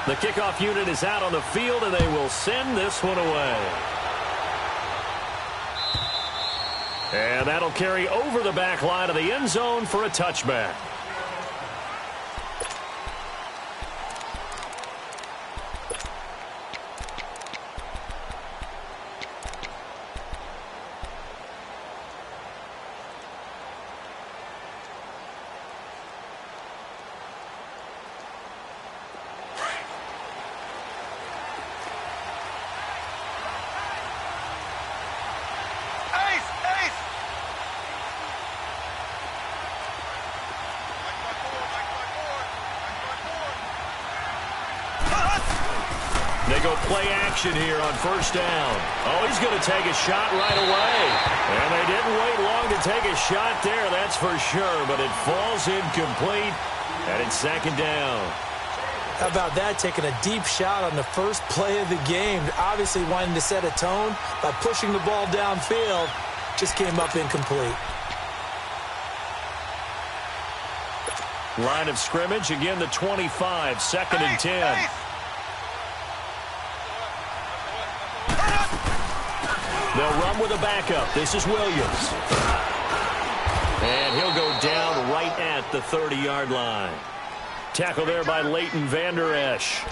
The kickoff unit is out on the field, and they will send this one away. And that'll carry over the back line of the end zone for a touchback. They go play action here on first down. Oh, he's going to take a shot right away. And they didn't wait long to take a shot there, that's for sure. But it falls incomplete, and it's second down. How about that, taking a deep shot on the first play of the game. Obviously wanting to set a tone by pushing the ball downfield. Just came up incomplete. Line of scrimmage, again the 25, second and 10. They'll run with a backup. This is Williams. And he'll go down right at the 30-yard line. Tackle there by Leighton Vander Esch.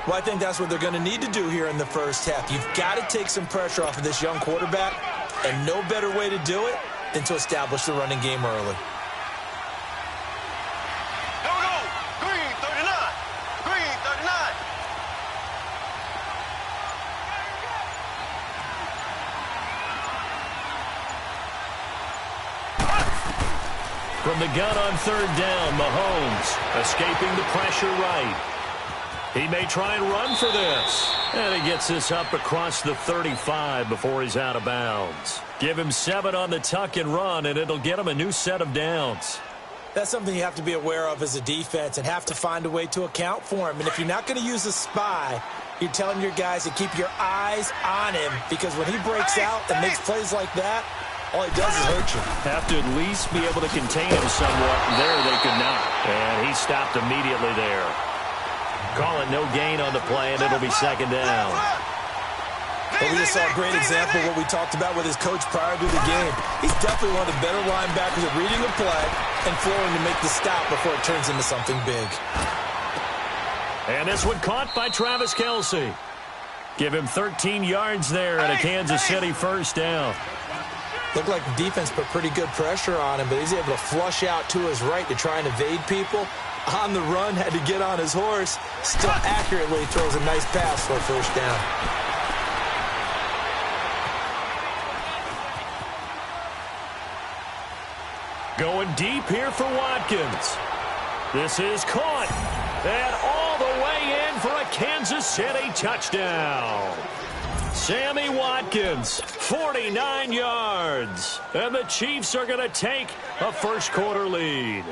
Well, I think that's what they're going to need to do here in the first half. You've got to take some pressure off of this young quarterback, and no better way to do it than to establish the running game early. From the gun on third down, Mahomes escaping the pressure right. He may try and run for this. And he gets this up across the 35 before he's out of bounds. Give him 7 on the tuck and run, and it'll get him a new set of downs. That's something you have to be aware of as a defense and have to find a way to account for him. And if you're not going to use a spy, you're telling your guys to keep your eyes on him, because when he breaks out and makes plays like that, all he does is hurt you. Have to at least be able to contain him somewhat. There they could not. And he stopped immediately there. Call it no gain on the play, and it'll be second down. But we just saw a great example of what we talked about with his coach prior to the game. He's definitely one of the better linebackers at reading a play and flowing to make the stop before it turns into something big. And this one caught by Travis Kelce. Give him 13 yards there and a Kansas City first down. Looked like the defense put pretty good pressure on him, but he's able to flush out to his right to try and evade people. On the run, had to get on his horse. Still accurately throws a nice pass for a first down. Going deep here for Watkins. This is caught. And all the way in for a Kansas City touchdown. Sammy Watkins, 49 yards. And the Chiefs are going to take a first quarter lead.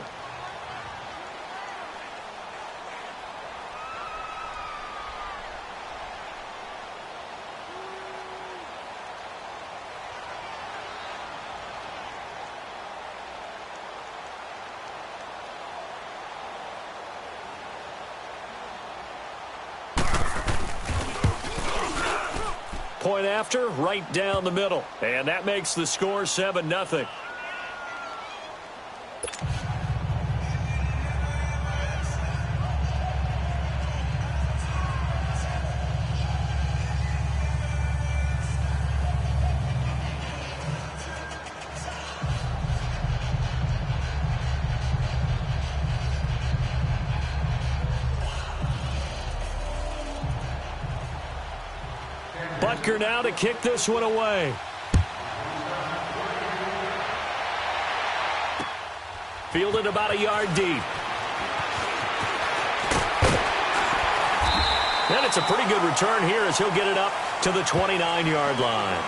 Point after, right down the middle. And that makes the score 7-0. Butker now to kick this one away. Fielded about a yard deep. And it's a pretty good return here as he'll get it up to the 29-yard line.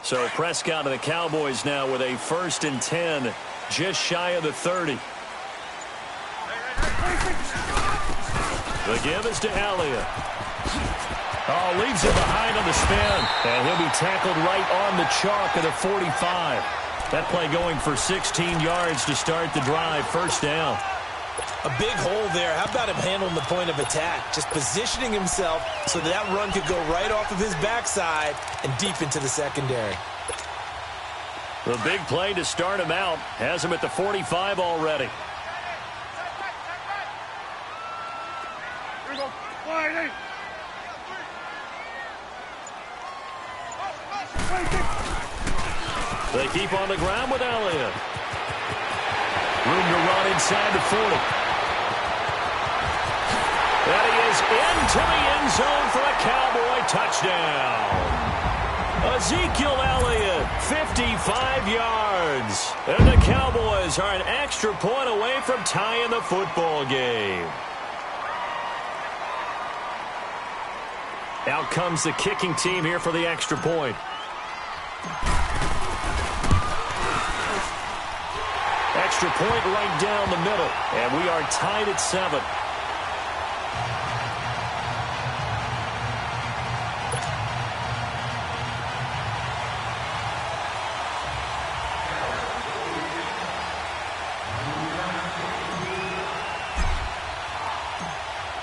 So Prescott and the Cowboys now with a 1st and 10, just shy of the 30. The give is to Elliott. Oh, leaves it behind on the spin. And he'll be tackled right on the chalk of the 45. That play going for 16 yards to start the drive. First down. A big hole there. How about him handling the point of attack? Just positioning himself so that run could go right off of his backside and deep into the secondary. The big play to start him out has him at the 45 already. Here we go. Wide eight. They keep on the ground with Elliott. Room to run inside the 40. And he is into the end zone for a Cowboy touchdown. Ezekiel Elliott, 55 yards. And the Cowboys are an extra point away from tying the football game. Out comes the kicking team here for the extra point. Extra point right down the middle. And we are tied at 7.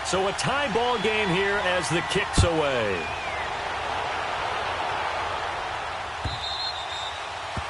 So a tie ball game here as the kick's away.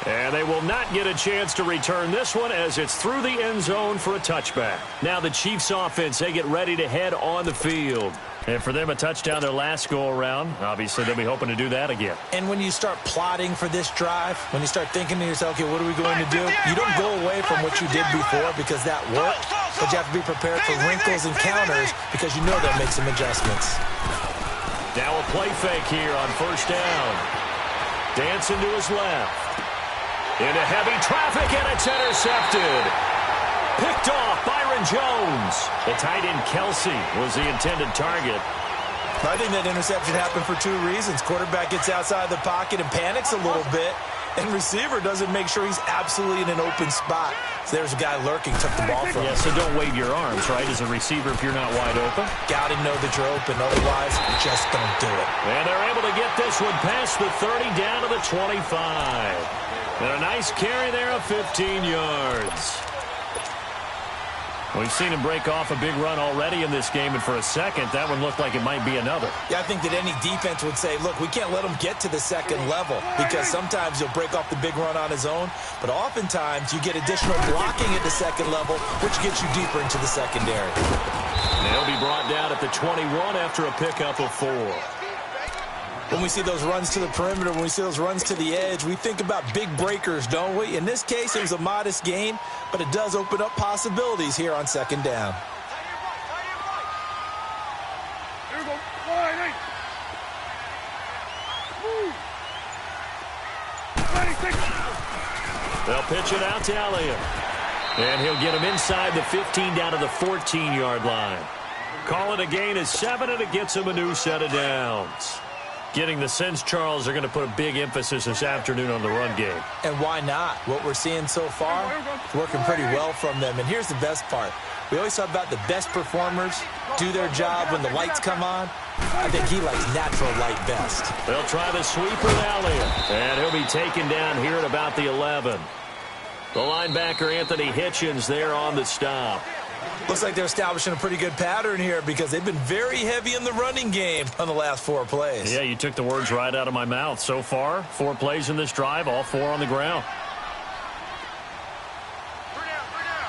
And they will not get a chance to return this one as it's through the end zone for a touchback. Now the Chiefs offense, they get ready to head on the field. And for them, a touchdown their last go-around. Obviously, they'll be hoping to do that again. And when you start plotting for this drive, when you start thinking to yourself, okay, what are we going to do? You don't go away from what you did before because that worked, but you have to be prepared for wrinkles and counters because you know they'll make some adjustments. Now a play fake here on first down. Dancing to his left. Into heavy traffic, and it's intercepted. Picked off Byron Jones. The tight end Kelsey was the intended target. I think that interception happened for 2 reasons. Quarterback gets outside the pocket and panics a little bit, and receiver doesn't make sure he's absolutely in an open spot. So there's a guy lurking, took the ball from him. Yeah, so don't wave your arms, right, as a receiver if you're not wide open. Got to know that you're open, otherwise you just don't do it. And they're able to get this one past the 30 down to the 25. And a nice carry there of 15 yards. We've seen him break off a big run already in this game, and for a second, that one looked like it might be another. Yeah, I think that any defense would say, look, we can't let him get to the second level because sometimes he'll break off the big run on his own, but oftentimes you get additional blocking at the second level, which gets you deeper into the secondary. And he'll be brought down at the 21 after a pickup of 4. When we see those runs to the perimeter, when we see those runs to the edge, we think about big breakers, don't we? In this case, it was a modest gain, but it does open up possibilities here on second down. Here we go. Wide eight. Woo. 26. They'll pitch it out to Elliott. And he'll get him inside the 15 down to the 14-yard line. Call it a gain of 7, and it gets him a new set of downs. Getting the sense, Charles, they're going to put a big emphasis this afternoon on the run game. And why not? What we're seeing so far is working pretty well from them. And here's the best part. We always talk about the best performers do their job when the lights come on. I think he likes natural light best. They'll try the sweep with Elliott. And he'll be taken down here at about the 11. The linebacker, Anthony Hitchens, there on the stop. Looks like they're establishing a pretty good pattern here because they've been very heavy in the running game on the last 4 plays. Yeah, you took the words right out of my mouth. So far, 4 plays in this drive, all 4 on the ground.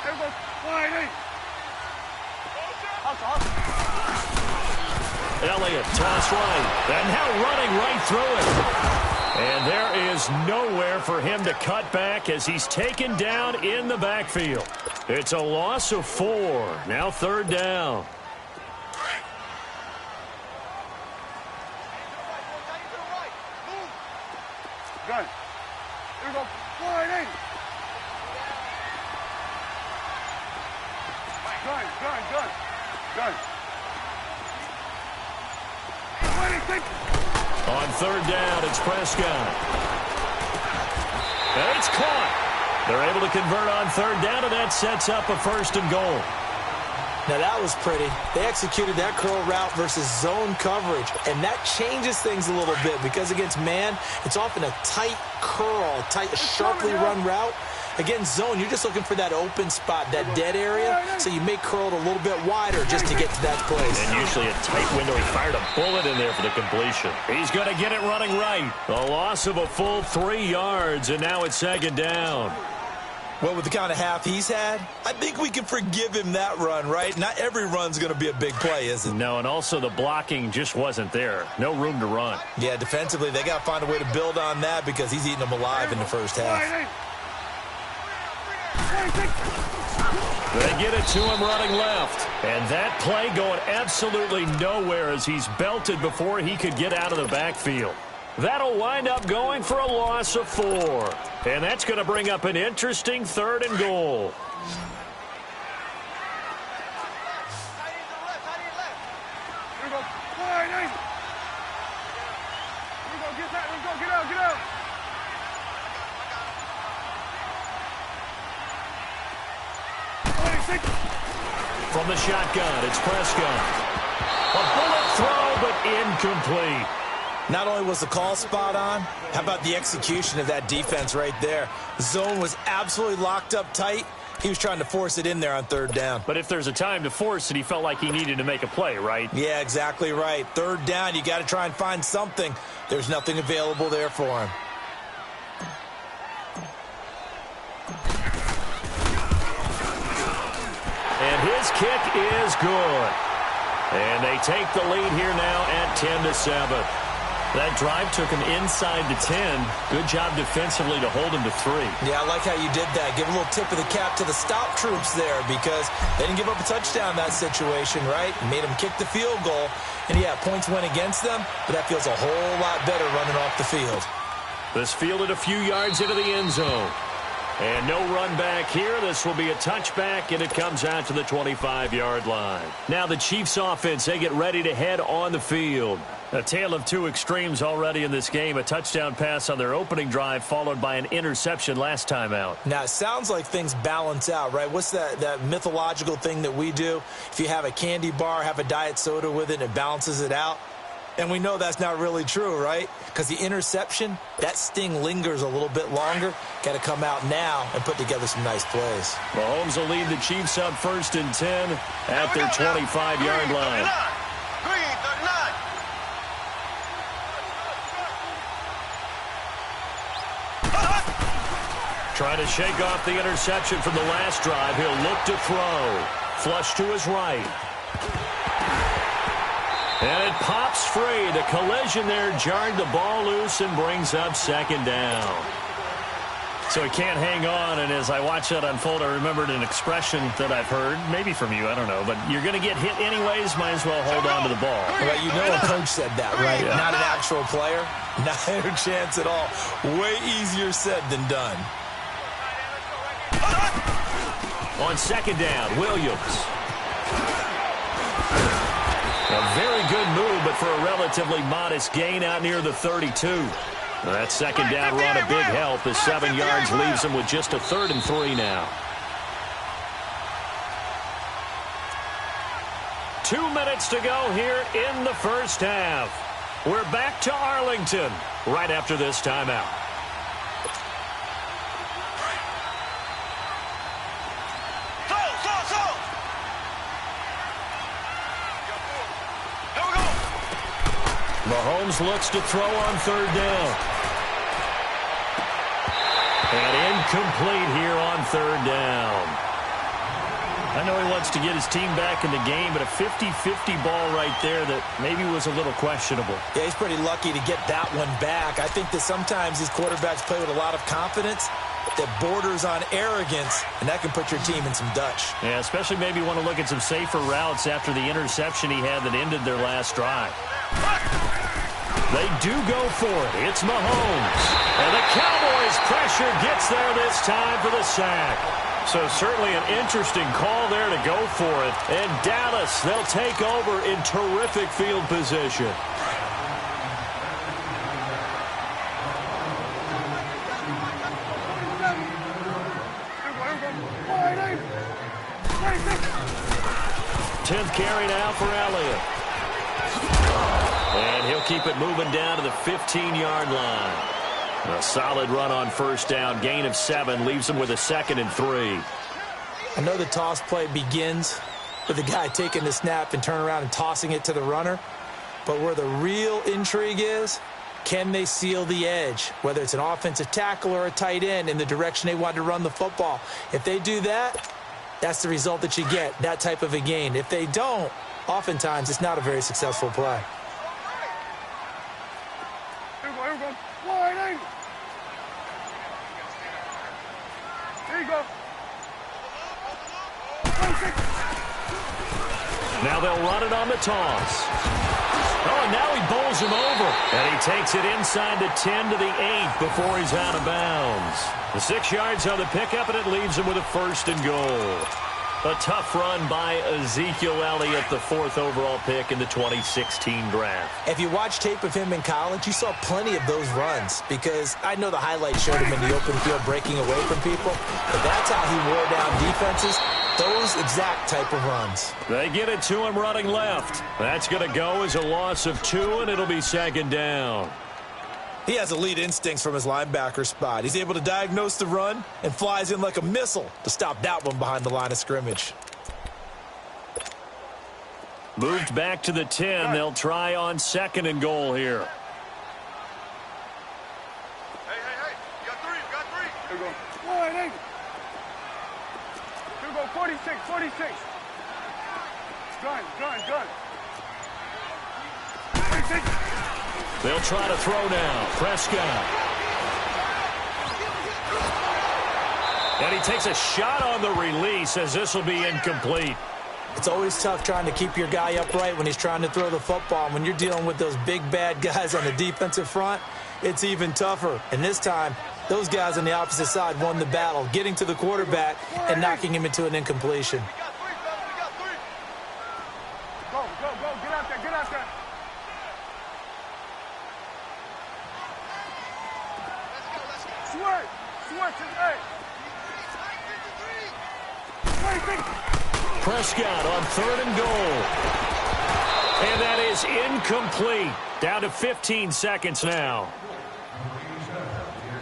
Here we go. Wide eight. Elliott, toss right. And now running right through it. And there is nowhere for him to cut back as he's taken down in the backfield. It's a loss of 4. Now third down. Gun. Here we go. Wide eight. Gun. Gun. 26. On third down, it's Prescott. And it's caught. They're able to convert on third down, and that sets up a 1st and goal. Now that was pretty. They executed that curl route versus zone coverage, and that changes things a little bit because against man, it's often a tight curl, tight, sharply run route. Against zone, you're just looking for that open spot, that dead area, so you may curl it a little bit wider just to get to that place. And usually a tight window. He fired a bullet in there for the completion. He's going to get it running right. A loss of a full 3 yards, and now it's second down. Well, with the kind of half he's had, I think we can forgive him that run, right? Not every run's going to be a big play, is it? No, and also the blocking just wasn't there. No room to run. Yeah, defensively, they got to find a way to build on that because he's eating them alive in the first half. They get it to him running left. And that play going absolutely nowhere as he's belted before he could get out of the backfield. That'll wind up going for a loss of 4. And that's going to bring up an interesting 3rd and goal. From the shotgun, it's Prescott. A bullet throw, but incomplete. Not only was the call spot on, how about the execution of that defense right there? The zone was absolutely locked up tight. He was trying to force it in there on 3rd down. But if there's a time to force it, he felt like he needed to make a play, right? Yeah, exactly right. 3rd down, you got to try and find something. There's nothing available there for him. And his kick is good. And they take the lead here now at 10-7. That drive took him inside the 10. Good job defensively to hold him to 3. Yeah, I like how you did that. Give a little tip of the cap to the stop troops there because they didn't give up a touchdown in that situation, right? Made them kick the field goal. And, yeah, points went against them, but that feels a whole lot better running off the field. This fielded a few yards into the end zone. And no run back here. This will be a touchback, and it comes out to the 25-yard line. Now the Chiefs offense, they get ready to head on the field. A tale of 2 extremes already in this game. A touchdown pass on their opening drive followed by an interception last time out. Now, it sounds like things balance out, right? What's that mythological thing that we do? If you have a candy bar, have a diet soda with it, and it balances it out. And we know that's not really true, right? Because the interception, that sting lingers a little bit longer. Got to come out now and put together some nice plays. Mahomes will lead the Chiefs up 1st and 10 at their 25-yard line. Trying to shake off the interception from the last drive. He'll look to throw. Flush to his right. And it pops free. The collision there jarred the ball loose and brings up 2nd down. So he can't hang on, and as I watch that unfold, I remembered an expression that I've heard, maybe from you, I don't know, but you're going to get hit anyways, might as well hold on to the ball. Well, you know a coach said that, right? Yeah. Not an actual player. Not a chance at all. Way easier said than done. On 2nd down, Williams. A very good move, but for a relatively modest gain out near the 32. That 2nd down run a big help as 7 yards leaves him with just a 3rd and 3 now. 2 minutes to go here in the first half. We're back to Arlington right after this timeout. Mahomes looks to throw on 3rd down. And incomplete here on 3rd down. I know he wants to get his team back in the game, but a 50-50 ball right there that maybe was a little questionable. Yeah, he's pretty lucky to get that one back. I think that sometimes these quarterbacks play with a lot of confidence that borders on arrogance, and that can put your team in some Dutch. Yeah, especially maybe want to look at some safer routes after the interception he had that ended their last drive. They do go for it. It's Mahomes. And the Cowboys pressure gets there this time for the sack. So certainly an interesting call there to go for it. And Dallas, they'll take over in terrific field position. Tenth carry now for Elliott. And he'll keep it moving down to the 15-yard line. A solid run on first down. Gain of 7 leaves them with a 2nd and 3. I know the toss play begins with the guy taking the snap and turn around and tossing it to the runner. But where the real intrigue is, can they seal the edge, whether it's an offensive tackle or a tight end, in the direction they want to run the football? If they do that, that's the result that you get, that type of a gain. If they don't, oftentimes it's not a very successful play. Here we go. Wide angle. Here you go. 26. Now they'll run it on the toss. Oh, and now he bowls him over. And he takes it inside the 10 to the 8 before he's out of bounds. The 6 yards on the pickup, and it leaves him with a 1st and goal. A tough run by Ezekiel Elliott, the 4th overall pick in the 2016 draft. If you watch tape of him in college, you saw plenty of those runs, because I know the highlights showed him in the open field breaking away from people, but that's how he wore down defenses, those exact type of runs. They get it to him running left. That's going to go as a loss of 2, and it'll be 2nd down. He has elite instincts from his linebacker spot. He's able to diagnose the run and flies in like a missile to stop that one behind the line of scrimmage. Moved back to the 10. They'll try on 2nd and goal here. Hey. You got 3. Here we go. Wide angle. Here we go. 46. Gun. 46. They'll try to throw now. Prescott. And he takes a shot on the release as this will be incomplete. It's always tough trying to keep your guy upright when he's trying to throw the football. When you're dealing with those big, bad guys on the defensive front, it's even tougher. And this time, those guys on the opposite side won the battle, getting to the quarterback and knocking him into an incompletion. We got 3. Go. Get out there. Sweat to the 8. Prescott on 3rd and goal. And that is incomplete. Down to 15 seconds now.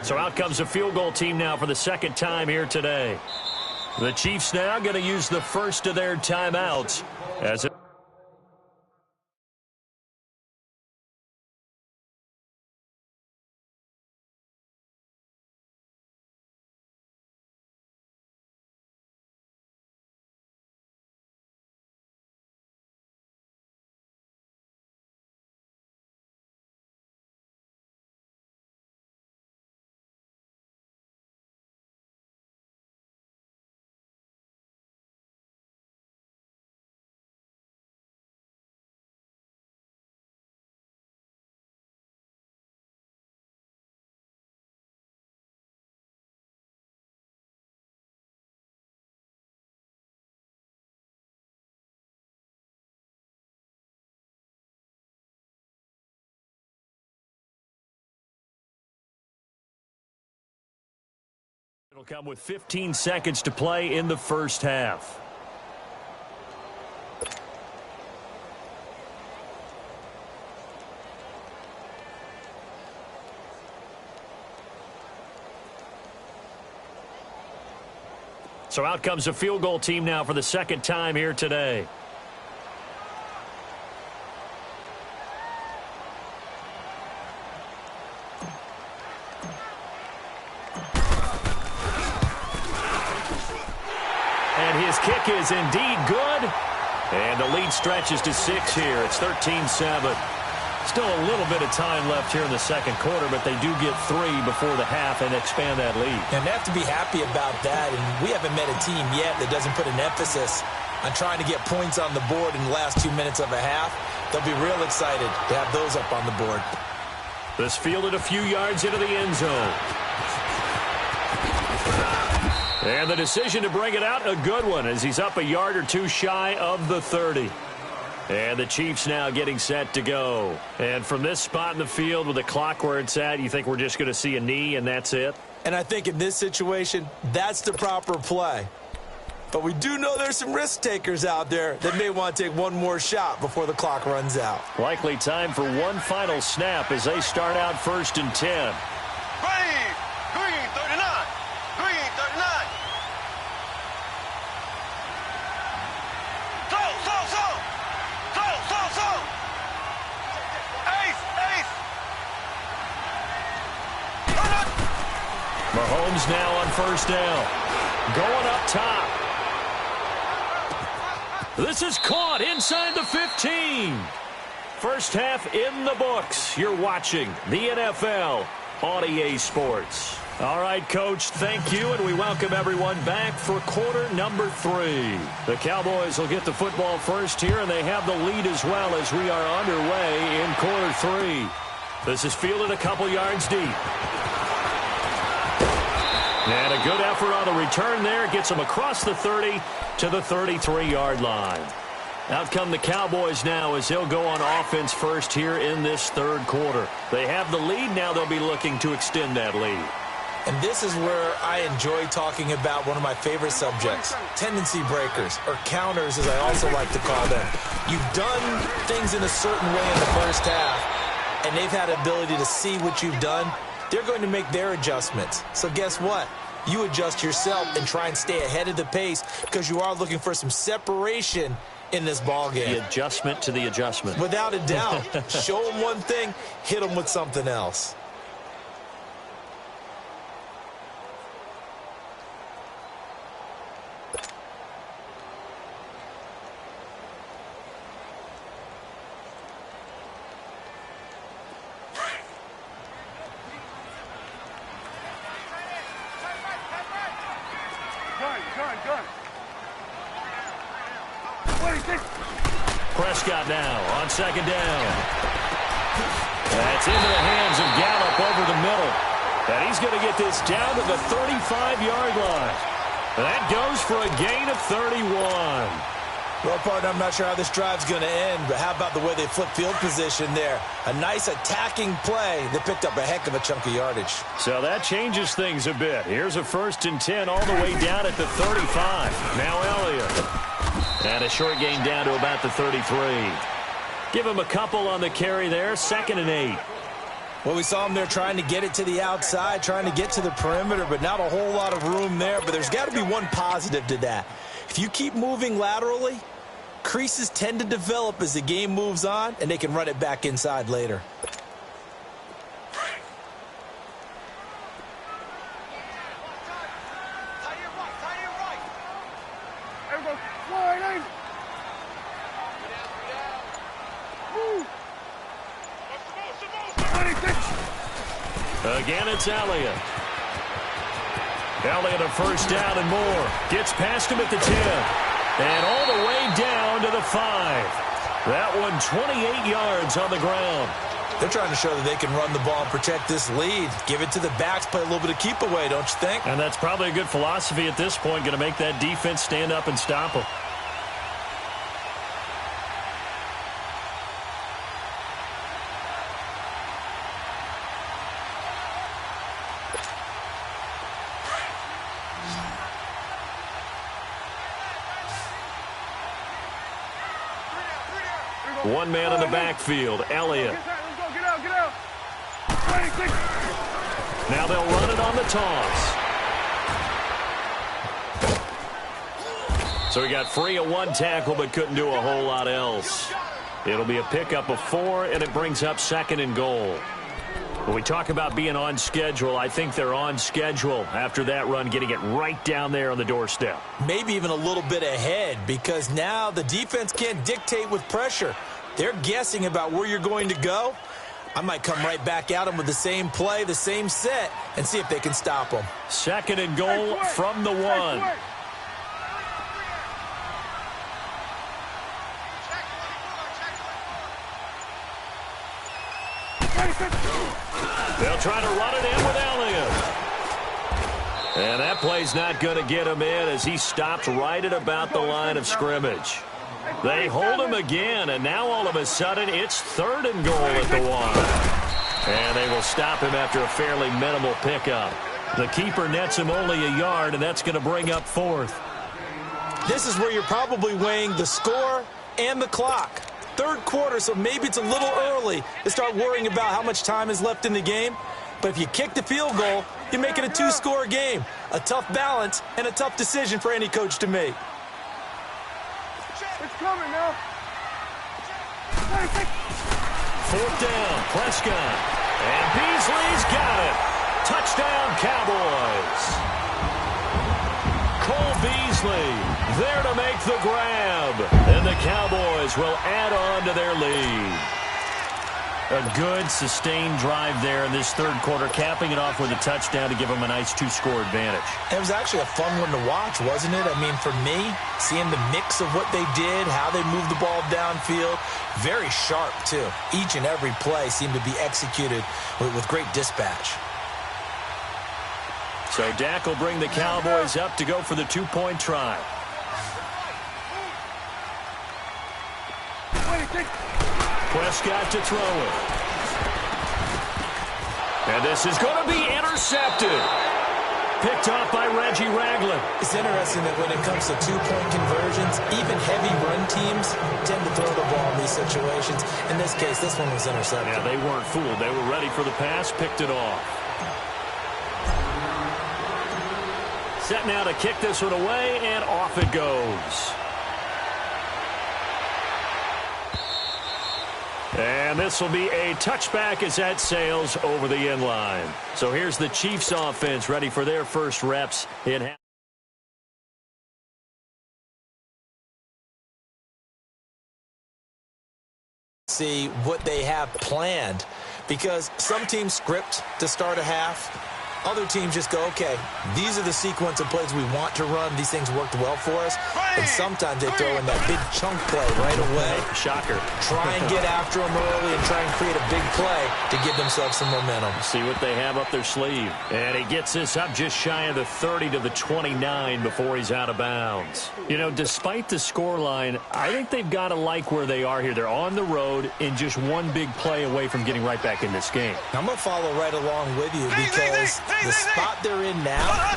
So out comes the field goal team now for the 2nd time here today. The Chiefs now going to use the first of their timeouts as it It'll come with 15 seconds to play in the first half. So out comes the field goal team now for the 2nd time here today. His kick is indeed good. And the lead stretches to 6 here. It's 13-7. Still a little bit of time left here in the 2nd quarter, but they do get 3 before the half and expand that lead. And they have to be happy about that. And we haven't met a team yet that doesn't put an emphasis on trying to get points on the board in the last 2 minutes of a half. They'll be real excited to have those up on the board. This fielded a few yards into the end zone. And the decision to bring it out, a good one, as he's up a yard or 2 shy of the 30. And the Chiefs now getting set to go. And from this spot in the field with the clock where it's at, you think we're just going to see a knee and that's it? And I think in this situation, that's the proper play. But we do know there's some risk takers out there that may want to take one more shot before the clock runs out. Likely time for one final snap as they start out 1st and 10. Mahomes now on first down. Going up top. This is caught inside the 15. First half in the books. You're watching the NFL on EA Sports. All right, Coach, thank you, and we welcome everyone back for quarter number 3. The Cowboys will get the football first here, and they have the lead as well as we are underway in quarter 3. This is fielded a couple yards deep. And a good effort on the return there. Gets him across the 30 to the 33-yard line. Out come the Cowboys now as they'll go on offense first here in this third quarter. They have the lead. Now they'll be looking to extend that lead. And this is where I enjoy talking about one of my favorite subjects, tendency breakers, or counters as I also like to call them. You've done things in a certain way in the first half, and they've had the ability to see what you've done. They're going to make their adjustments. So guess what? You adjust yourself and try and stay ahead of the pace because you are looking for some separation in this ball game. The adjustment to the adjustment. Without a doubt. Show them one thing, hit them with something else. Prescott now on second down. That's into the hands of Gallup over the middle. And he's going to get this down to the 35-yard line. That goes for a gain of 31. Well, partner, I'm not sure how this drive's going to end, but how about the way they flip field position there? A nice attacking play that picked up a heck of a chunk of yardage. So that changes things a bit. Here's a 1st and 10 all the way down at the 35. Now Elliott. And a short gain down to about the 33. Give him a couple on the carry there. 2nd and 8. Well, we saw him there trying to get it to the outside, trying to get to the perimeter, but not a whole lot of room there. But there's got to be one positive to that. If you keep moving laterally, creases tend to develop as the game moves on, and they can run it back inside later. Again, it's Elliott. Elliott a 1st down and more. Gets past him at the 10. And all the way down to the 5. That one 28 yards on the ground. They're trying to show that they can run the ball and protect this lead. Give it to the backs, play a little bit of keep away, don't you think? And that's probably a good philosophy at this point. Going to make that defense stand up and stop them. One man in the backfield, Elliott. Get out. Now they'll run it on the toss. So he got free of 1 tackle but couldn't do a whole lot else. It'll be a pickup of 4, and it brings up 2nd and goal. When we talk about being on schedule, I think they're on schedule after that run, getting it right down there on the doorstep. Maybe even a little bit ahead, because now the defense can't dictate with pressure. They're guessing about where you're going to go. I might come right back at them with the same play, the same set, and see if they can stop them. 2nd and goal from the 1. They'll try to run it in with Elliott. And that play's not going to get him in as he stopped right at about the line of scrimmage. They hold him again, and now all of a sudden it's 3rd and goal at the 1. And they will stop him after a fairly minimal pickup. The keeper nets him only a yard, and that's going to bring up 4th. This is where you're probably weighing the score and the clock. 3rd quarter, so maybe it's a little early to start worrying about how much time is left in the game. But if you kick the field goal, you make it a 2-score game. A tough balance and a tough decision for any coach to make. It's coming now. 4th down, Prescott. And Beasley's got it. Touchdown, Cowboys. Cole Beasley there to make the grab. And the Cowboys will add on to their lead. A good, sustained drive there in this third quarter, capping it off with a touchdown to give them a nice two-score advantage. It was actually a fun one to watch, wasn't it? I mean, for me, seeing the mix of what they did, how they moved the ball downfield, very sharp, too. Each and every play seemed to be executed with great dispatch. So Dak will bring the Cowboys up to go for the two-point try. Prescott to throw it. And this is going to be intercepted. Picked off by Reggie Ragland. It's interesting that when it comes to two-point conversions, even heavy run teams tend to throw the ball in these situations. In this case, this one was intercepted. Yeah, they weren't fooled. They were ready for the pass, picked it off. Set now to kick this one away, and off it goes. And this will be a touchback as that sails over the end line. So here's the Chiefs offense ready for their first reps in half. See what they have planned, because some teams script to start a half. Other teams just go, okay, these are the sequence of plays we want to run. These things worked well for us. And sometimes they throw in that big chunk play right away. Shocker. Try and get after them early and try and create a big play to give themselves some momentum. See what they have up their sleeve. And he gets this up just shy of the 30 to the 29 before he's out of bounds. You know, despite the scoreline, I think they've got to like where they are here. They're on the road and just one big play away from getting right back in this game. I'm going to follow right along with you because the spot they're in now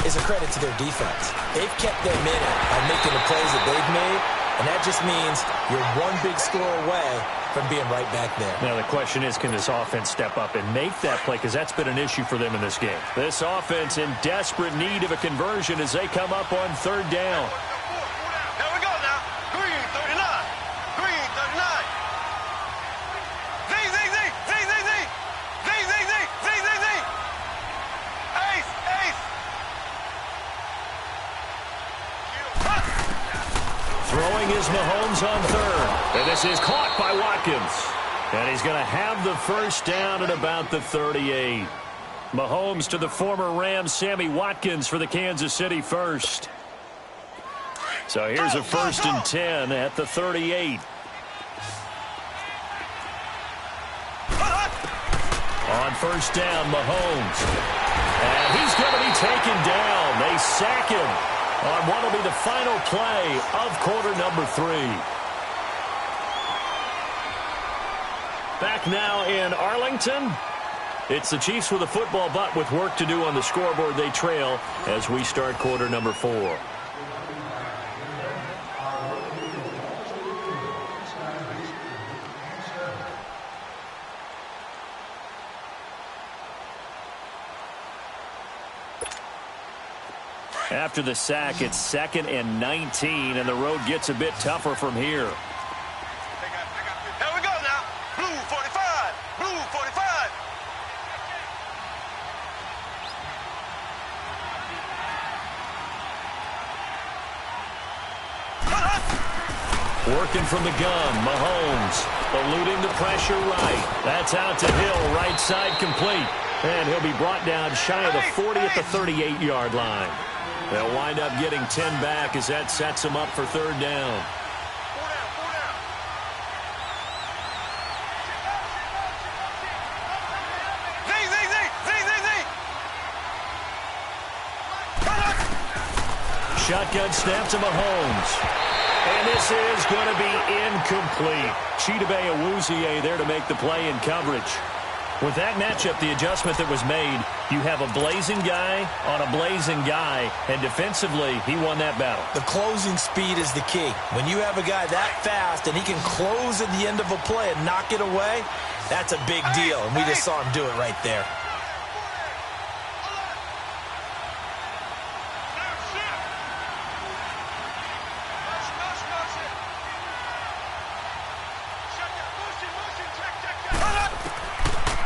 is a credit to their defense. They've kept them in it by making the plays that they've made, and that just means you're one big score away from being right back there. Now the question is, can this offense step up and make that play? Because that's been an issue for them in this game. This offense in desperate need of a conversion as they come up on third down. Here we go now. Green 39. Green 39. Z. Throwing is Mahomes on third. And this is caught by Watkins. And he's going to have the first down at about the 38. Mahomes to the former Rams, Sammy Watkins for the Kansas City first. So here's a 1st and 10 at the 38. On first down, Mahomes. And he's going to be taken down. They sack him on what will be the final play of quarter number 3. Back now in Arlington. It's the Chiefs with a football, but with work to do on the scoreboard. They trail as we start quarter number 4. After the sack, it's 2nd and 19, and the road gets a bit tougher from here. Here we go now. Blue 45. Blue 45. Working from the gun, Mahomes eluding the pressure right. That's out to Hill, right side complete. And he'll be brought down shy of the 40 at the 38-yard line. They'll wind up getting 10 back as that sets them up for third down. Shotgun snap to Mahomes. And this is going to be incomplete. Chidobe Awuzie there to make the play in coverage. With that matchup, the adjustment that was made, you have a blazing guy on a blazing guy, and defensively, he won that battle. The closing speed is the key. When you have a guy that fast and he can close at the end of a play and knock it away, that's a big deal, and we just saw him do it right there.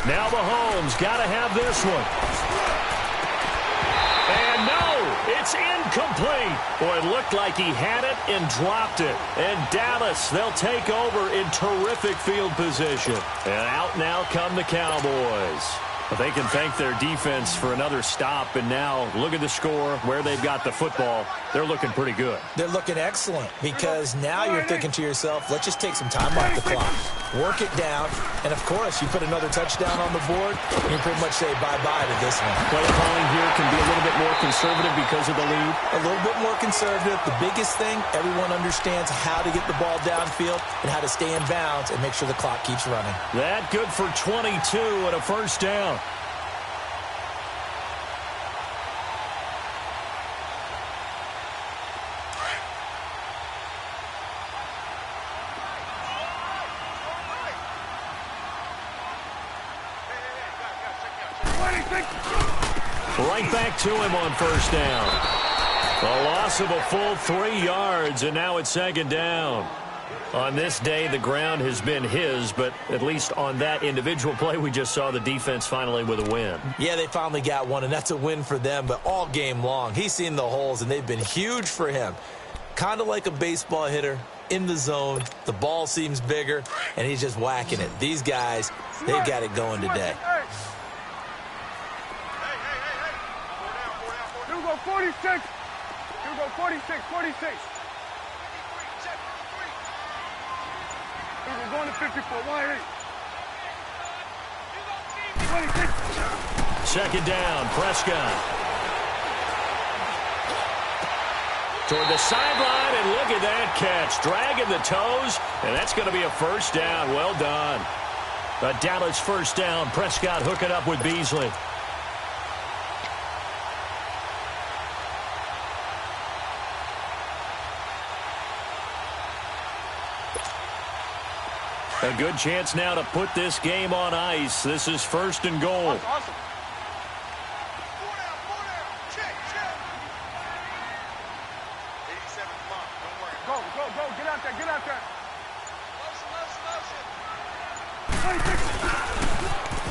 Now Mahomes got to have this one. It's incomplete. Boy, it looked like he had it and dropped it. And Dallas, they'll take over in terrific field position. And out now come the Cowboys. But they can thank their defense for another stop. And now look at the score, where they've got the football. They're looking pretty good. They're looking excellent because now you're thinking to yourself, let's just take some time off the clock. Work it down. And, of course, you put another touchdown on the board, you pretty much say bye-bye to this one. Play calling here can be a little bit more conservative because of the lead. A little bit more conservative. The biggest thing, everyone understands how to get the ball downfield and how to stay in bounds and make sure the clock keeps running. That good for 22 and a first down. Right back to him on first down. A loss of a full 3 yards, and now it's second down. On this day, the ground has been his, but at least on that individual play, we just saw the defense finally with a win. Yeah, they finally got one, and that's a win for them, but all game long, he's seen the holes, and they've been huge for him. Kind of like a baseball hitter in the zone. The ball seems bigger, and he's just whacking it. These guys, they've got it going today. 46. Here we go, 46, 46. Here we go, going to 54, wide 8. 26. Second down, Prescott. Toward the sideline, and look at that catch. Dragging the toes, and that's going to be a first down. Well done. A Dallas first down. Prescott hooking up with Beasley. A good chance now to put this game on ice. This is first and goal. Awesome. Go, get out there.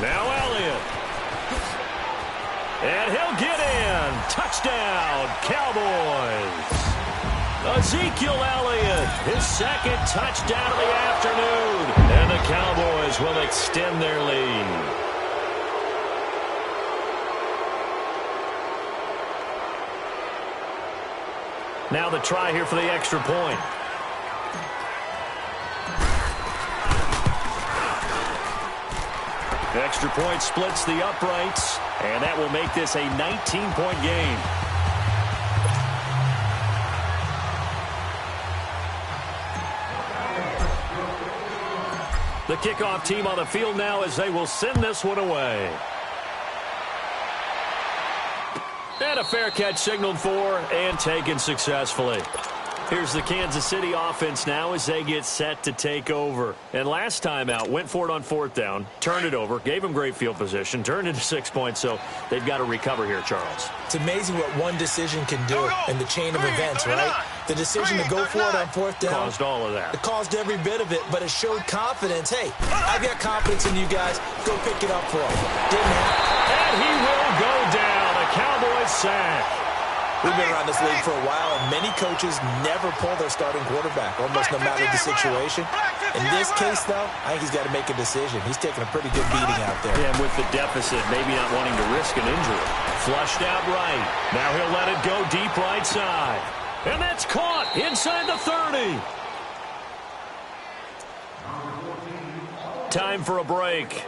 Now Elliott. And he'll get in. Touchdown, Cowboys. Ezekiel Elliott, his second touchdown of the afternoon. And the Cowboys will extend their lead. Now the try here for the extra point. The extra point splits the uprights, and that will make this a 19-point game. The kickoff team on the field now as they will send this one away. And a fair catch signaled for and taken successfully. Here's the Kansas City offense now as they get set to take over. And last time out, went for it on fourth down, turned it over, gave them great field position, turned it to 6 points, so they've got to recover here, Charles. It's amazing what one decision can do in the chain of events, right? The decision to go for it on fourth down caused all of that. It caused every bit of it, but it showed confidence. Hey, I've got confidence in you guys. Go pick it up for them. Didn't happen. And he will go down. A Cowboys sack. We've been around this league for a while, and many coaches never pull their starting quarterback, almost no matter the situation. In this case, though, I think he's got to make a decision. He's taking a pretty good beating out there. Yeah, and with the deficit, maybe not wanting to risk an injury. Flushed out right. Now he'll let it go deep right side. And that's caught inside the 30. Time for a break.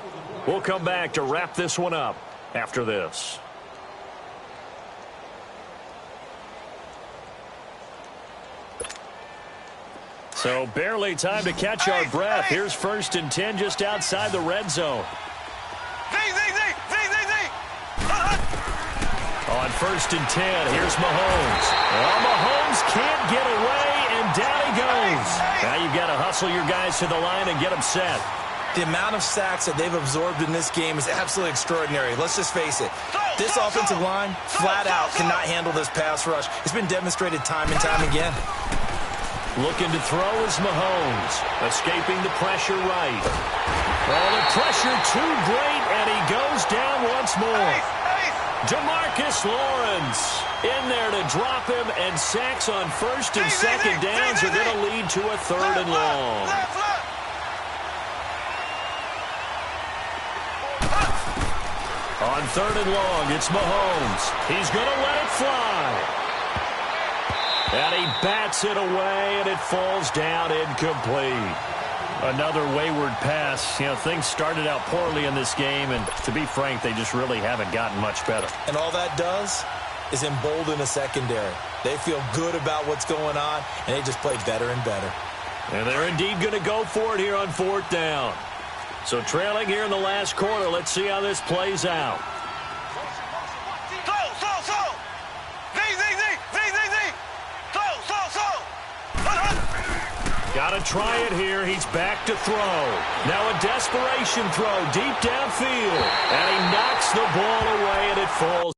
We'll come back to wrap this one up after this. So barely time to catch our breath. Here's 1st and 10 just outside the red zone. On 1st and 10, here's Mahomes. Well, Mahomes can't get away, and down he goes. Now you've got to hustle your guys to the line and get them set. The amount of sacks that they've absorbed in this game is absolutely extraordinary. Let's just face it. This offensive line, flat out, cannot handle this pass rush. It's been demonstrated time and time again. Looking to throw is Mahomes. Escaping the pressure right. Oh, the pressure too great, and he goes down once more. DeMarcus Lawrence. In there to drop him, and sacks on first and second downs are going to lead to a third and long. On third and long, it's Mahomes. He's going to let it fly. And he bats it away, and it falls down incomplete. Another wayward pass. You know, things started out poorly in this game, and to be frank, they just really haven't gotten much better. And all that does is embolden a secondary. They feel good about what's going on, and they just play better and better. And they're indeed going to go for it here on fourth down. So trailing here in the last quarter, let's see how this plays out. Got to try it here. He's back to throw. Now a desperation throw deep downfield. And he knocks the ball away, and it falls.